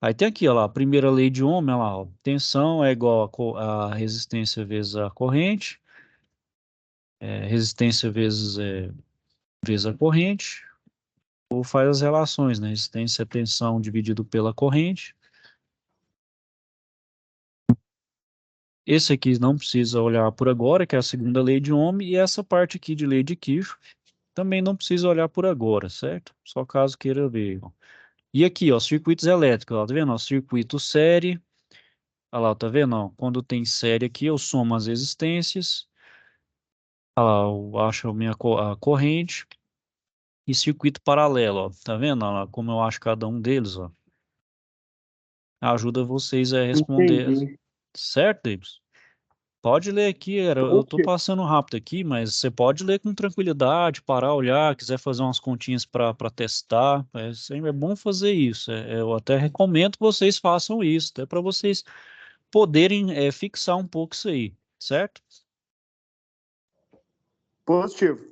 Aí tem aqui, ó lá, a primeira lei de Ohm, ó lá, ó, tensão é igual a resistência vezes a corrente, resistência vezes a corrente, ou faz as relações, né? Resistência é tensão dividido pela corrente. Esse aqui não precisa olhar por agora, que é a segunda lei de Ohm, e essa parte aqui de lei de Kirchhoff também não precisa olhar por agora, certo? Só caso queira ver. Ó. E aqui, ó, circuitos elétricos, ó, tá vendo? Ó, circuito série, olha lá, tá vendo? Ó, quando tem série aqui, eu somo as resistências, olha lá, eu acho a corrente, e circuito paralelo, ó, tá vendo? Olha lá, como eu acho cada um deles, ó. Ajuda vocês a responder, Entendi. certo, Davis? Pode ler aqui, eu tô Poxa, passando rápido aqui, mas você pode ler com tranquilidade, parar, olhar, quiser fazer umas continhas para testar, sempre é bom fazer isso. Eu até recomendo que vocês façam isso, até para vocês poderem fixar um pouco isso aí, certo? positivo.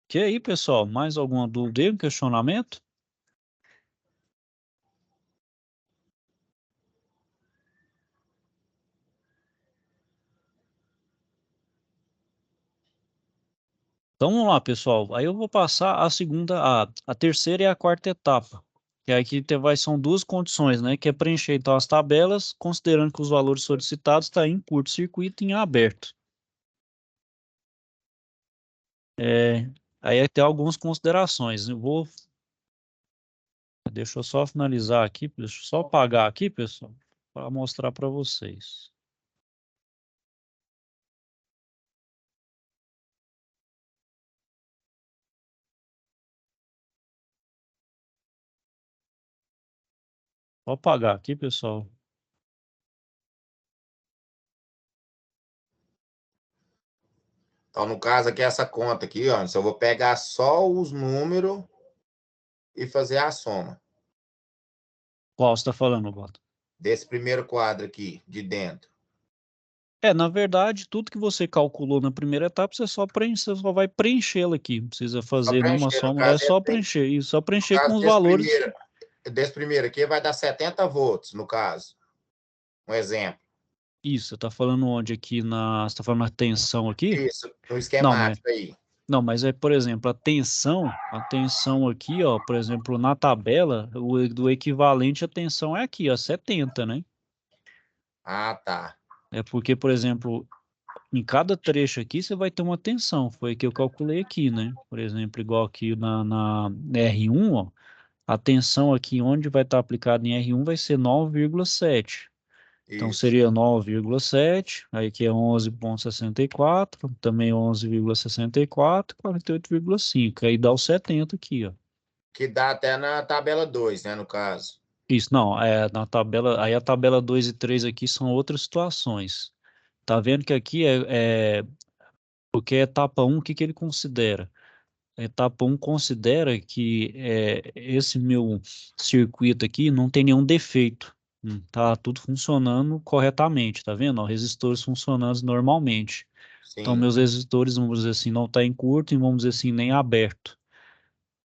Que aí, pessoal, mais alguma dúvida aí, um questionamento? Então vamos lá, pessoal. Aí eu vou passar a segunda, a terceira e a quarta etapa. Que aqui são duas condições, né? Que é preencher então as tabelas, considerando que os valores solicitados estão em curto-circuito e em aberto. Aí tem algumas considerações. Deixa eu só finalizar aqui, deixa eu só apagar aqui, pessoal, para mostrar para vocês. Vou apagar aqui, pessoal. Então, no caso aqui, essa conta aqui, ó, eu vou pegar só os números e fazer a soma Qual você está falando, Bota? desse primeiro quadro aqui, de dentro. Na verdade, tudo que você calculou na primeira etapa, você só vai preenchê-lo aqui. Não precisa Só fazer nenhuma preencher, no soma, é caso, só preencher. Isso, só no preencher com caso os valores. desse primeiro aqui vai dar 70 volts, no caso. Um exemplo. Isso, você está falando onde aqui você está falando na tensão aqui? Isso, no Não, mas, esquemático aí. não, mas por exemplo, a tensão aqui, ó, por exemplo, na tabela, do equivalente à tensão é aqui, ó, 70, né? Ah, tá. É porque, por exemplo, em cada trecho aqui você vai ter uma tensão, foi que eu calculei aqui, né? Por exemplo, igual aqui na R1, ó, a tensão aqui onde vai estar aplicada em R1 vai ser 9,7. Então Isso. seria 9,7, aí aqui é 11,64, também 11,64, 48,5. Aí dá o 70 aqui, ó. Que dá até na tabela 2, né, no caso. Isso, não, na tabela, aí a tabela 2 e 3 aqui são outras situações. Tá vendo que aqui porque a etapa 1, o que que ele considera? A etapa 1 considera que esse meu circuito aqui não tem nenhum defeito. Tá tudo funcionando corretamente, tá vendo? Ó, resistores funcionando normalmente. Então, Sim. meus resistores, vamos dizer assim, não está em curto e vamos dizer assim, nem aberto.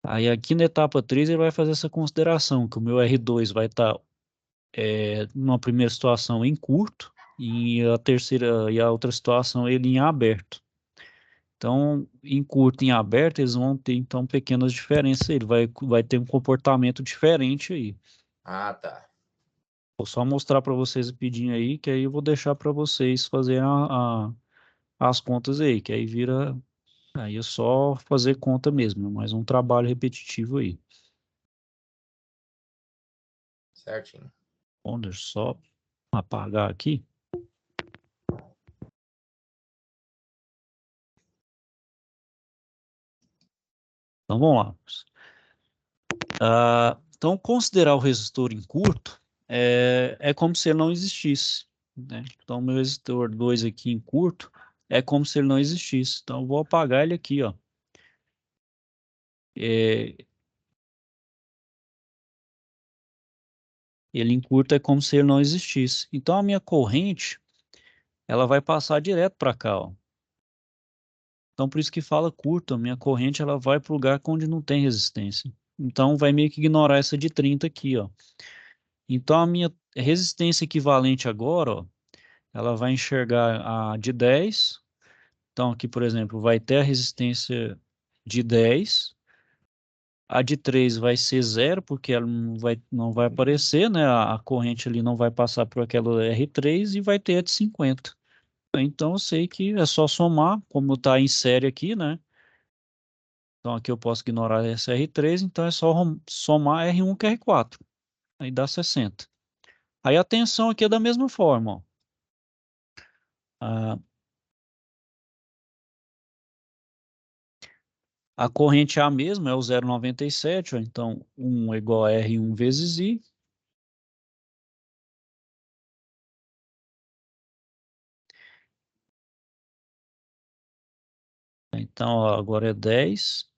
Aí aqui na etapa 3 ele vai fazer essa consideração, que o meu R2 vai estar numa primeira situação em curto e a terceira e a outra situação ele em aberto. Então, em curto e em aberto, eles vão ter, então, pequenas diferenças. Ele vai ter um comportamento diferente aí. Ah, tá. Vou só mostrar para vocês rapidinho aí, que aí eu vou deixar para vocês fazerem as contas aí, que aí vira. Aí é só fazer conta mesmo, mais um trabalho repetitivo aí. Certinho. Bom, deixa eu só apagar aqui. Então, vamos lá. Então, considerar o resistor em curto é como se ele não existisse, né? Então, meu resistor 2 aqui em curto é como se ele não existisse. Então, eu vou apagar ele aqui, ó. Ele em curto é como se ele não existisse. Então, a minha corrente, ela vai passar direto para cá, ó. Então, por isso que fala curto, a minha corrente ela vai para o lugar onde não tem resistência. Então, vai meio que ignorar essa de 30 aqui, ó. Então, a minha resistência equivalente agora, ó, ela vai enxergar a de 10. Então, aqui, por exemplo, vai ter a resistência de 10. A de 3 vai ser 0, porque ela não vai aparecer, né? A corrente ali não vai passar por aquela R3 e vai ter a de 50. Então, eu sei que é só somar, como está em série aqui, né? Então, aqui eu posso ignorar essa R3, então é só somar R1 com R4. Aí dá 60. Aí a tensão aqui é da mesma forma, ó. A corrente é a mesma, é o 0,97, ó. Então 1 é igual a R1 vezes I. Então, ó, agora é 10.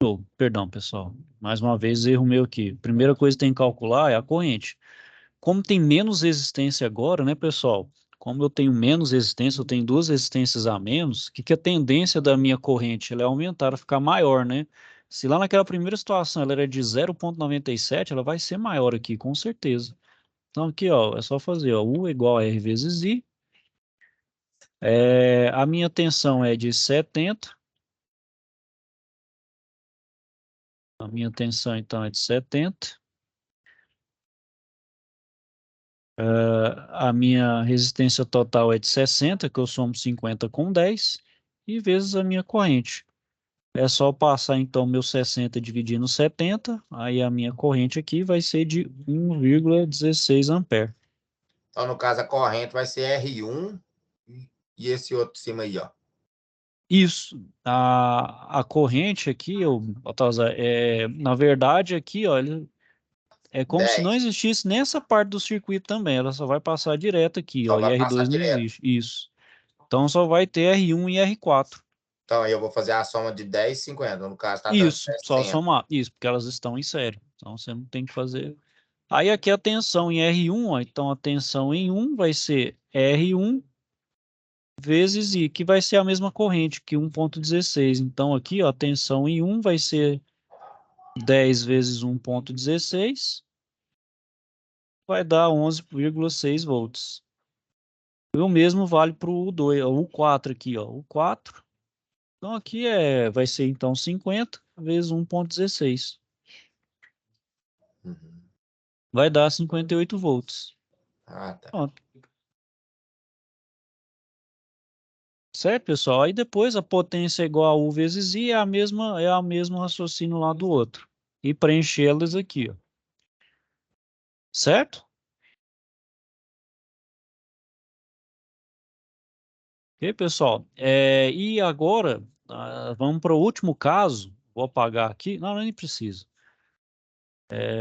Oh, perdão, pessoal. Mais uma vez, erro meu aqui. Primeira coisa que tem que calcular é a corrente. Como tem menos resistência agora, né, pessoal? Como eu tenho menos resistência, eu tenho duas resistências a menos, o que que a tendência da minha corrente ela é aumentar, ela ficar maior, né? Se lá naquela primeira situação ela era de 0,97, ela vai ser maior aqui, com certeza. Então aqui, ó, é só fazer, ó, U igual a R vezes I. A minha tensão é de 70. A minha tensão, então, é de 70. A minha resistência total é de 60, que eu somo 50 com 10, e vezes a minha corrente. É só passar, então, meu 60 dividir no 70, aí a minha corrente aqui vai ser de 1,16 ampere. Então, no caso, a corrente vai ser R1 e esse outro em cima aí, ó. Isso, a corrente aqui, na verdade, aqui, ó, é como se não 10. existisse nessa parte do circuito também, ela só vai passar direto aqui, Só ó, e vai passar R2 não direto. existe. Isso. Então só vai ter R1 e R4. Então, aí eu vou fazer a soma de 10 e 50. No caso, está dando Isso, só 60. somar. Isso, porque elas estão em série. Então você não tem que fazer. Aí aqui a tensão em R1, ó, então a tensão em 1 vai ser R1 vezes I, que vai ser a mesma corrente que 1,16. Então aqui, ó, a tensão em 1 vai ser 10 vezes 1,16, vai dar 11,6 volts. E o mesmo vale para o U2, o U4 aqui, ó, o 4. Então aqui vai ser então 50 vezes 1,16. Uhum. Vai dar 58 volts. Ah, tá. Pronto. Certo, pessoal? Aí depois a potência é igual a U vezes I, é a mesma raciocínio lá do outro. E preenchê-las aqui, ó. Certo? Ok, pessoal? E agora, vamos para o último caso. Vou apagar aqui. Não, nem precisa.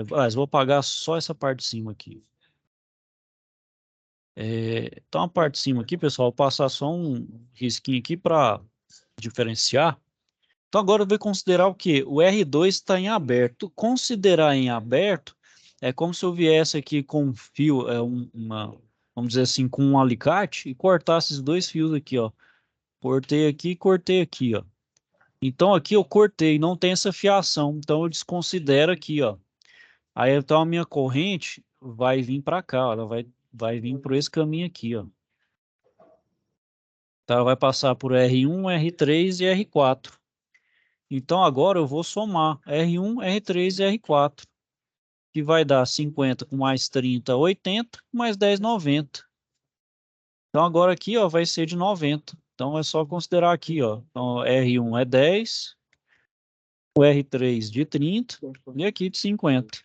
Mas vou apagar só essa parte de cima aqui. Então, a parte de cima aqui, pessoal, vou passar só um risquinho aqui para diferenciar. Então, agora eu vou considerar o quê? O R2 está em aberto. Considerar em aberto é como se eu viesse aqui com um fio, vamos dizer assim, com um alicate e cortasse esses dois fios aqui, ó. Cortei aqui e cortei aqui, ó. Então, aqui eu cortei, não tem essa fiação. Então, eu desconsidero aqui, ó. Aí, então, a minha corrente vai vir para cá, ó. Ela vai vir por esse caminho aqui, ó. Então, ela vai passar por R1, R3 e R4. Então, agora eu vou somar R1, R3 e R4, que vai dar 50 com mais 30, 80, mais 10, 90. Então, agora aqui, ó, vai ser de 90. Então, é só considerar aqui, ó. Então, R1 é 10, o R3 de 30 e aqui de 50.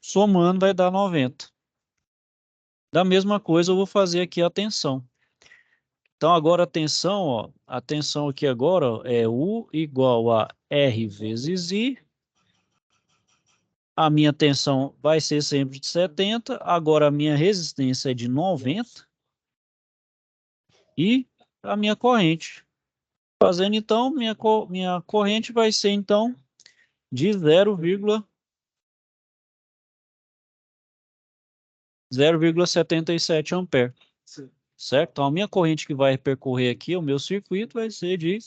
Somando vai dar 90. Da mesma coisa eu vou fazer aqui a tensão. Então agora a tensão, ó, a tensão aqui agora ó, é U igual a R vezes I. A minha tensão vai ser sempre de 70, agora a minha resistência é de 90 e a minha corrente. Fazendo então, minha corrente vai ser então de 0,77 ampere, certo? Então a minha corrente que vai percorrer aqui, o meu circuito vai ser de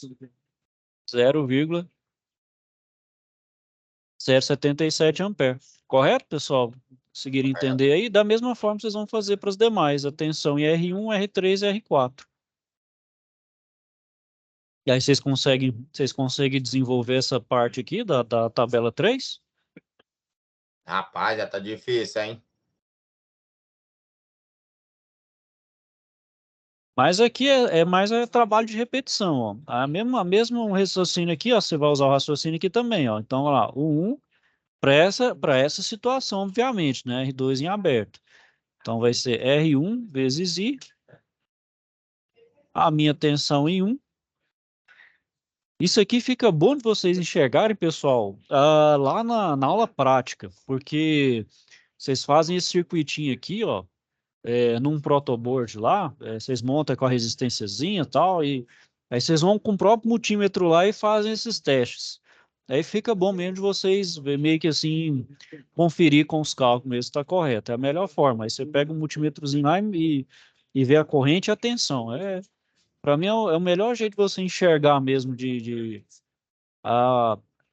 0,077 ampere. Correto, pessoal? Conseguiram entender aí? Da mesma forma, vocês vão fazer para as demais. A tensão em R1, R3 e R4. E aí vocês conseguem desenvolver essa parte aqui da tabela 3? Rapaz, já tá difícil, hein? Mas aqui é mais trabalho de repetição, ó. A mesmo raciocínio aqui, ó, você vai usar o raciocínio aqui também, ó. Então, olha lá, o 1 para essa situação, obviamente, né? R2 em aberto. Então, vai ser R1 vezes I. A minha tensão em 1. Isso aqui fica bom de vocês enxergarem, pessoal, lá na aula prática, porque vocês fazem esse circuitinho aqui, ó, num protoboard lá, vocês montam com a resistênciazinha e tal, e aí vocês vão com o próprio multímetro lá e fazem esses testes. Aí fica bom mesmo de vocês meio que assim, conferir com os cálculos mesmo se está correto. É a melhor forma. Aí você pega um multímetrozinho lá e vê a corrente e a tensão. Para mim é o melhor jeito de você enxergar mesmo,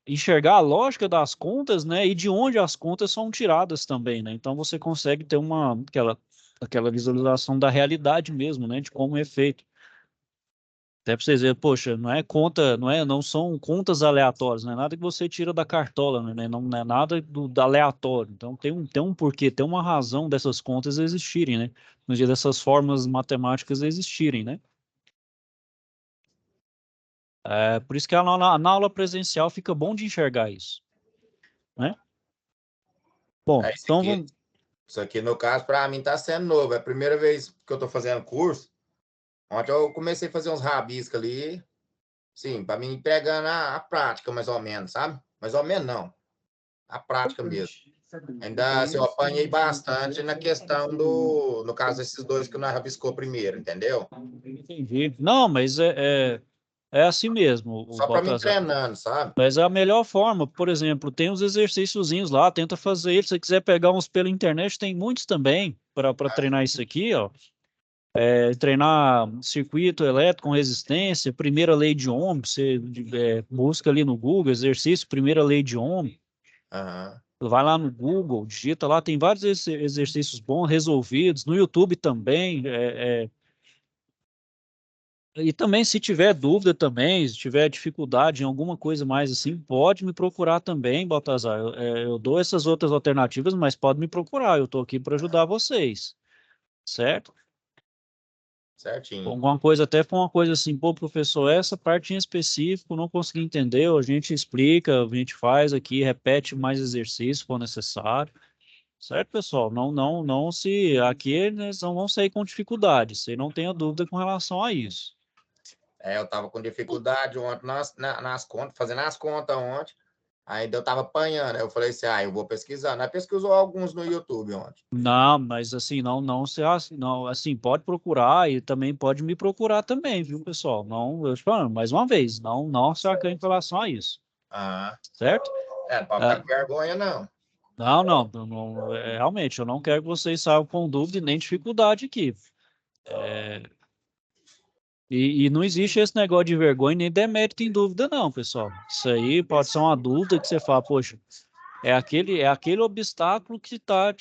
enxergar a lógica das contas, né? E de onde as contas são tiradas também, né? Então você consegue ter aquela visualização da realidade mesmo, né? De como é feito. Até para vocês verem, poxa, não é conta, não são contas aleatórias, não é nada que você tira da cartola, né? Não é nada do aleatório. Então tem um porquê, tem uma razão dessas contas existirem, né? No dia dessas formas matemáticas existirem, né? Por isso que na aula presencial fica bom de enxergar isso, né? Bom, É então vamos. isso aqui, no caso, para mim tá sendo novo. É a primeira vez que eu tô fazendo curso. Ontem eu comecei a fazer uns rabiscos ali. Sim, para mim pegando a prática, mais ou menos, sabe? Mais ou menos não. A prática mesmo. Ainda assim, eu apanhei bastante na questão no caso, esses dois que nós rabiscou primeiro, entendeu? Entendi. Não, mas é assim mesmo, o Só para mim Baltazar. treinando, sabe? Mas é a melhor forma, por exemplo, tem uns exercíciozinhos lá, tenta fazer eles. Se você quiser pegar uns pela internet, tem muitos também para treinar isso aqui, ó. Treinar circuito elétrico com resistência, primeira lei de Ohm, você busca ali no Google, exercício, primeira lei de Ohm, Aham. vai lá no Google, digita lá, tem vários exercícios bons, resolvidos, no YouTube também, e também, se tiver dúvida também, se tiver dificuldade em alguma coisa mais assim, pode me procurar também, Baltazar. Eu dou essas outras alternativas, mas pode me procurar. Eu estou aqui para ajudar vocês, certo? Certinho. Alguma coisa, até for uma coisa assim, pô, professor, essa parte em específico não consegui entender, a gente explica, a gente faz aqui, repete mais exercícios se for necessário, certo, pessoal? Não se, aqui eles não vão sair com dificuldade, você não tenha dúvida com relação a isso. Eu tava com dificuldade ontem nas contas, fazendo as contas ontem. Ainda eu tava apanhando. Aí eu falei assim, eu vou pesquisar. Nós pesquisou alguns no YouTube ontem. Não, mas assim, não, assim, pode procurar e também pode me procurar também, viu, pessoal? Não, eu te falando, mais uma vez, não se acanhe em relação a isso, Ah, certo? não pode ficar com vergonha, não. Realmente, eu não quero que vocês saiam com dúvida e nem dificuldade aqui. E não existe esse negócio de vergonha nem demérito em dúvida, não, pessoal. Isso aí pode ser uma dúvida que você fala, poxa, é aquele obstáculo que tá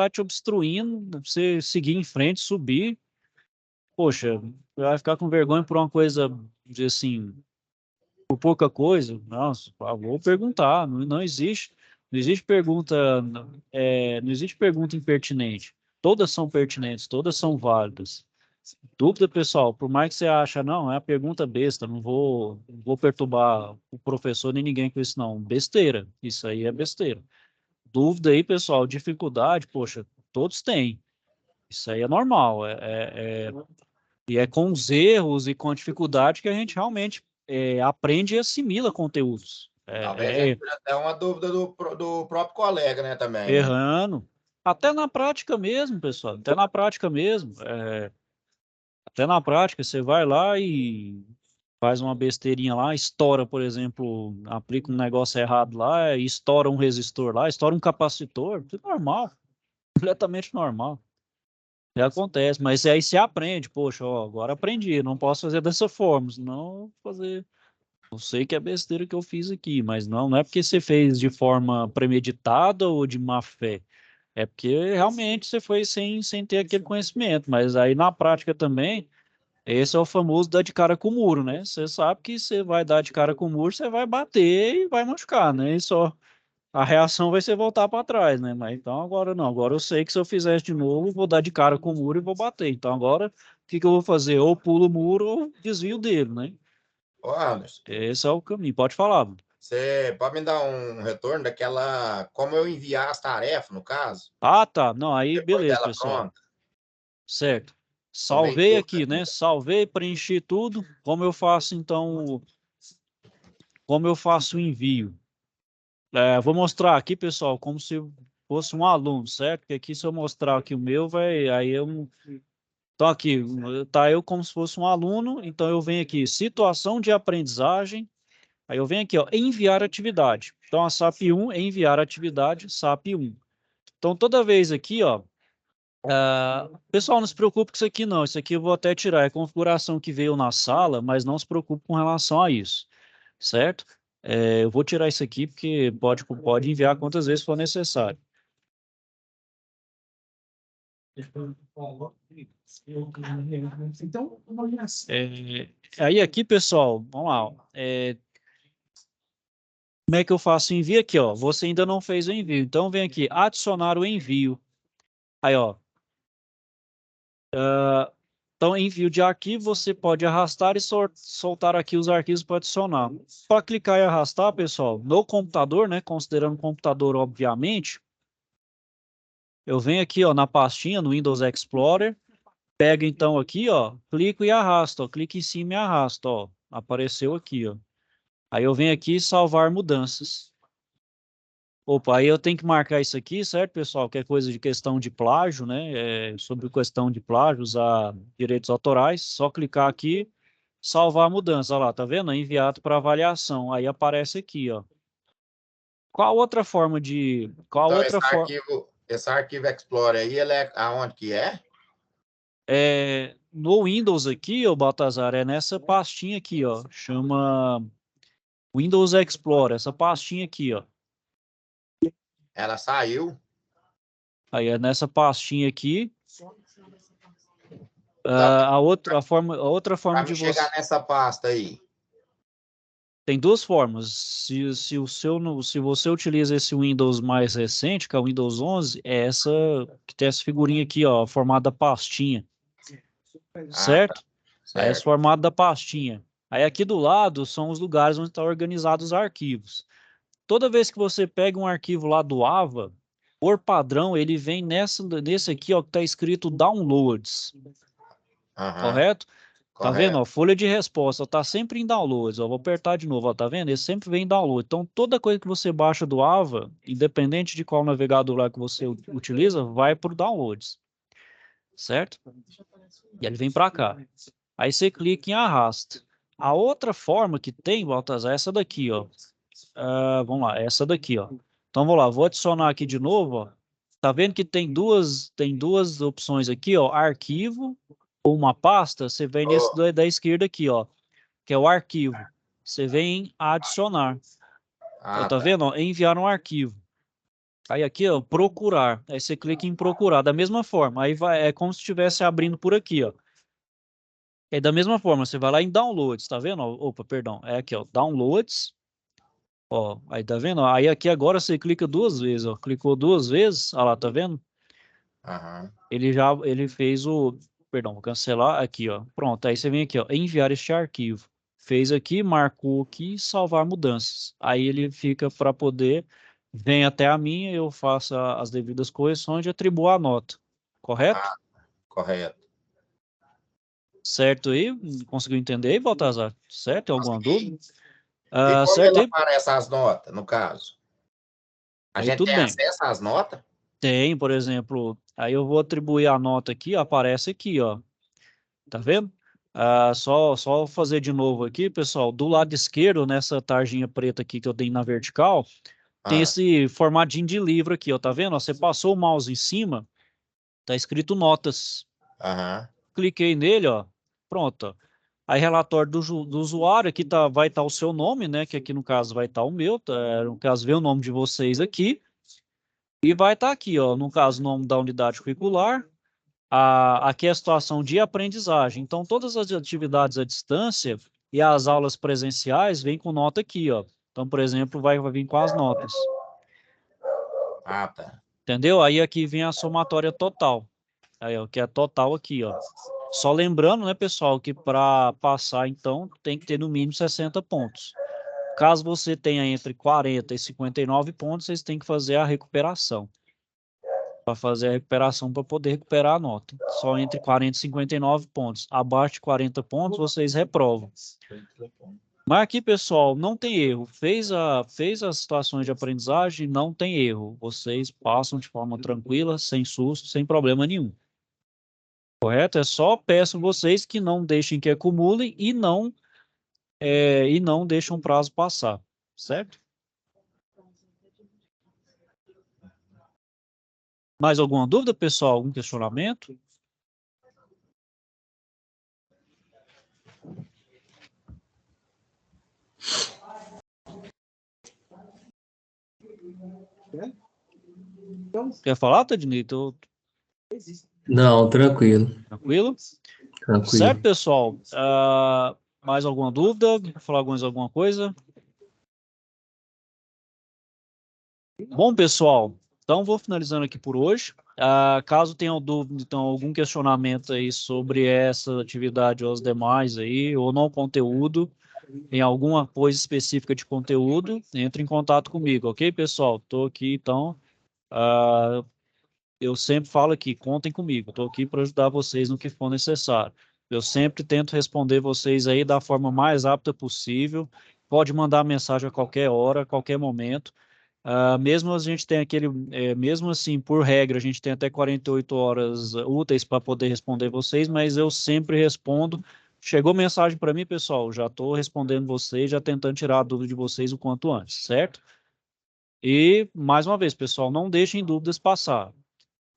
te obstruindo, você seguir em frente, subir. Poxa, vai ficar com vergonha por uma coisa, dizer assim, por pouca coisa? Nossa, vou perguntar. Não existe pergunta, não existe pergunta impertinente. Todas são pertinentes, todas são válidas. Dúvida, pessoal, por mais que você acha, não, é uma pergunta besta, não vou perturbar o professor nem ninguém com isso, não. Besteira, isso aí é besteira. Dúvida aí, pessoal, dificuldade, poxa, todos têm. Isso aí é normal, e é com os erros e com a dificuldade que a gente realmente aprende e assimila conteúdos. Talvez a gente tenha até uma dúvida do próprio colega, né, também, né? Errando. Até na prática mesmo, pessoal, até na prática mesmo. Até na prática, você vai lá e faz uma besteirinha lá, estoura, por exemplo, aplica um negócio errado lá, e estoura um resistor lá, estoura um capacitor, tudo normal, completamente normal. Já acontece, mas aí você aprende, poxa, ó, agora aprendi, não posso fazer dessa forma, senão eu vou fazer. Eu sei que é besteira que eu fiz aqui, mas não é porque você fez de forma premeditada ou de má fé. É porque realmente você foi sem ter aquele conhecimento, mas aí na prática também. Esse é o famoso dar de cara com o muro, né? Você sabe que você vai dar de cara com o muro, você vai bater e vai machucar, né? E só a reação vai ser voltar para trás, né? Mas então agora não. Agora eu sei que se eu fizer isso de novo, vou dar de cara com o muro e vou bater. Então agora o que eu vou fazer? Ou pulo o muro ou desvio dele, né? Ô, Anderson, Esse é o caminho. Pode falar, mano. você pode me dar um retorno daquela, como eu enviar as tarefas, no caso, Ah, tá. Não, aí depois beleza, dela pessoal. pronta? Certo. Tô bem Salvei dúvida aqui, né? ainda. Salvei, preenchi tudo. Como eu faço então, como eu faço o envio? Vou mostrar aqui, pessoal, como se fosse um aluno, certo? Porque aqui, se eu mostrar aqui o meu, vai. Aí eu. Então, aqui, tá eu como se fosse um aluno. Então, eu venho aqui, situação de aprendizagem. Aí eu venho aqui, ó, enviar atividade. Então, a SAP 1 é enviar atividade, SAP 1. Então, toda vez aqui, ó. Pessoal, não se preocupe com isso aqui, não. Isso aqui eu vou até tirar. É a configuração que veio na sala, mas não se preocupe com relação a isso, certo? Eu vou tirar isso aqui porque pode enviar quantas vezes for necessário. Aí aqui, pessoal, vamos lá. Ó. Como é que eu faço o envio aqui, ó? Você ainda não fez o envio, então vem aqui, adicionar o envio. Aí, ó. Então, envio de arquivo, você pode arrastar e soltar aqui os arquivos para adicionar. Para clicar e arrastar, pessoal, no computador, né? Considerando o computador, obviamente, eu venho aqui, ó, na pastinha, no Windows Explorer, pego então aqui, ó, clico e arrasto, ó, clico em cima e arrasto, ó, apareceu aqui, ó. Aí eu venho aqui salvar mudanças. Opa, aí eu tenho que marcar isso aqui, certo, pessoal? Que é coisa de questão de plágio, né? Sobre questão de plágio, usar direitos autorais, só clicar aqui, salvar a mudança, olha lá, tá vendo? Enviado para avaliação. Aí aparece aqui, ó. Qual Então, outra forma? esse arquivo Explorer aí, ele é aonde que é? No Windows aqui, ô Baltazar, é nessa pastinha aqui, ó. Chama Windows Explorer, essa pastinha aqui, ó. Ela saiu. Aí é nessa pastinha aqui. Então, A outra forma para me de chegar você. nessa pasta aí. Tem duas formas. Se você utiliza esse Windows mais recente, que é o Windows 11, é essa que tem essa figurinha aqui, ó, formato da pastinha, Ah, tá, certo? Aí esse certo. formato da pastinha. Aí aqui do lado são os lugares onde estão organizados os arquivos. Toda vez que você pega um arquivo lá do AVA, por padrão, ele vem nesse aqui, ó, que está escrito Downloads, Aham, correto? Tá vendo? correto. Ó, folha de resposta tá sempre em downloads. Ó, vou apertar de novo, ó, tá vendo? Ele sempre vem em download. Então, toda coisa que você baixa do AVA, independente de qual navegador lá que você utiliza, vai para o downloads, certo? E ele vem para cá. Aí você clica em arrasta. A outra forma que tem, Baltazar, é essa daqui, ó. Vamos lá, essa daqui, ó. Então, vamos lá, vou adicionar aqui de novo, ó. Tá vendo que tem duas opções aqui, ó. Arquivo ou uma pasta. Você vem nesse Oh, da esquerda aqui, ó, que é o arquivo. Você vem em adicionar. Ó, tá tá. vendo? Ó, enviar um arquivo. Aí aqui, ó, procurar. Aí você clica em procurar, da mesma forma. Aí vai, é como se estivesse abrindo por aqui, ó. É da mesma forma, você vai lá em downloads, tá vendo? Ó, opa, perdão. É aqui, ó, downloads. Ó, aí tá vendo? Aí aqui agora você clica duas vezes, ó. Clicou duas vezes, ó lá, tá vendo? Aham. Ele fez perdão, vou cancelar aqui, ó. Pronto, aí você vem aqui, ó, enviar este arquivo. Fez aqui, marcou aqui, salvar mudanças. Aí ele fica para poder, vem até a minha, eu faço as devidas correções e atribuo a nota. Correto? Correto. Certo aí? Conseguiu entender aí, Baltazar? Certo? Tem alguma dúvida? E como Certo ele aí? aparece as notas, no caso? A Aí gente tudo tem bem. acesso às notas? Tem, por exemplo, aí eu vou atribuir a nota aqui, aparece aqui, ó. Tá vendo? Só fazer de novo aqui, pessoal. Do lado esquerdo, nessa tarjinha preta aqui que eu tenho na vertical, tem Ah, esse formatinho de livro aqui, ó. Tá vendo? Ó, você passou o mouse em cima, tá escrito notas. aham. Cliquei nele, ó. Pronto, ó. Aí relatório do usuário, aqui vai estar o seu nome, né? Que aqui no caso vai estar o meu, no caso vem o nome de vocês aqui. E vai estar aqui, ó, no caso, o nome da unidade curricular. Aqui é a situação de aprendizagem. Então, todas as atividades à distância e as aulas presenciais vêm com nota aqui, ó. Então, por exemplo, vai vir com as notas. Ah, tá. Entendeu? Aí aqui vem a somatória total. Aí, ó, que é total aqui, ó. Só lembrando, né, pessoal, que para passar, então, tem que ter no mínimo 60 pontos. Caso você tenha entre 40 e 59 pontos, vocês têm que fazer a recuperação. Para fazer a recuperação para poder recuperar a nota. Só entre 40 e 59 pontos. Abaixo de 40 pontos, vocês reprovam. Mas aqui, pessoal, não tem erro. Fez as situações de aprendizagem, não tem erro. Vocês passam de forma tranquila, sem susto, sem problema nenhum. Correto? É só peço vocês que não deixem que acumulem e não deixem o prazo passar. Certo? Mais alguma dúvida, pessoal? Algum questionamento? Quer falar, Tadinei? Não, tranquilo, Tranquilo? tranquilo. Certo, pessoal? Mais alguma dúvida? Quer falar alguma coisa? Bom, pessoal, então vou finalizando aqui por hoje. Caso tenham dúvida, então, algum questionamento aí sobre essa atividade ou as demais aí, ou no conteúdo, em alguma coisa específica de conteúdo, entre em contato comigo, ok, pessoal? Estou aqui, então, eu sempre falo aqui, contem comigo, estou aqui para ajudar vocês no que for necessário. Eu sempre tento responder vocês aí da forma mais apta possível. Pode mandar mensagem a qualquer hora, a qualquer momento. Mesmo a gente tem mesmo assim, por regra, a gente tem até 48 horas úteis para poder responder vocês, mas eu sempre respondo. Chegou mensagem para mim, pessoal, já estou respondendo vocês, já tentando tirar a dúvida de vocês o quanto antes, certo? E, mais uma vez, pessoal, não deixem dúvidas passar.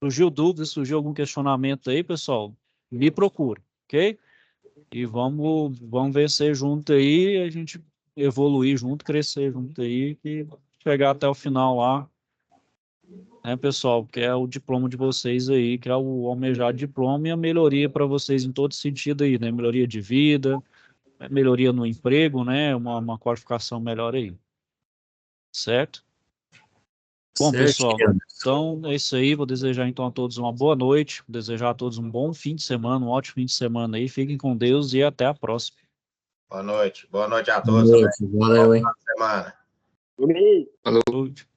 Surgiu dúvida, surgiu algum questionamento aí, pessoal, me procure, ok? E vamos vencer junto aí, a gente evoluir junto, crescer junto aí, e chegar até o final lá, né, pessoal, que é o diploma de vocês aí, que é o almejado diploma e a melhoria para vocês em todo sentido aí, né? Melhoria de vida, melhoria no emprego, né? Uma qualificação melhor aí, certo? Bom, pessoal, Certinho. então é isso aí. Vou desejar então a todos uma boa noite, vou desejar a todos um bom fim de semana, um ótimo fim de semana aí. Fiquem com Deus e até a próxima. Boa noite. Boa noite a Boa todos também. noite, valeu, hein? Boa semana. Saúde.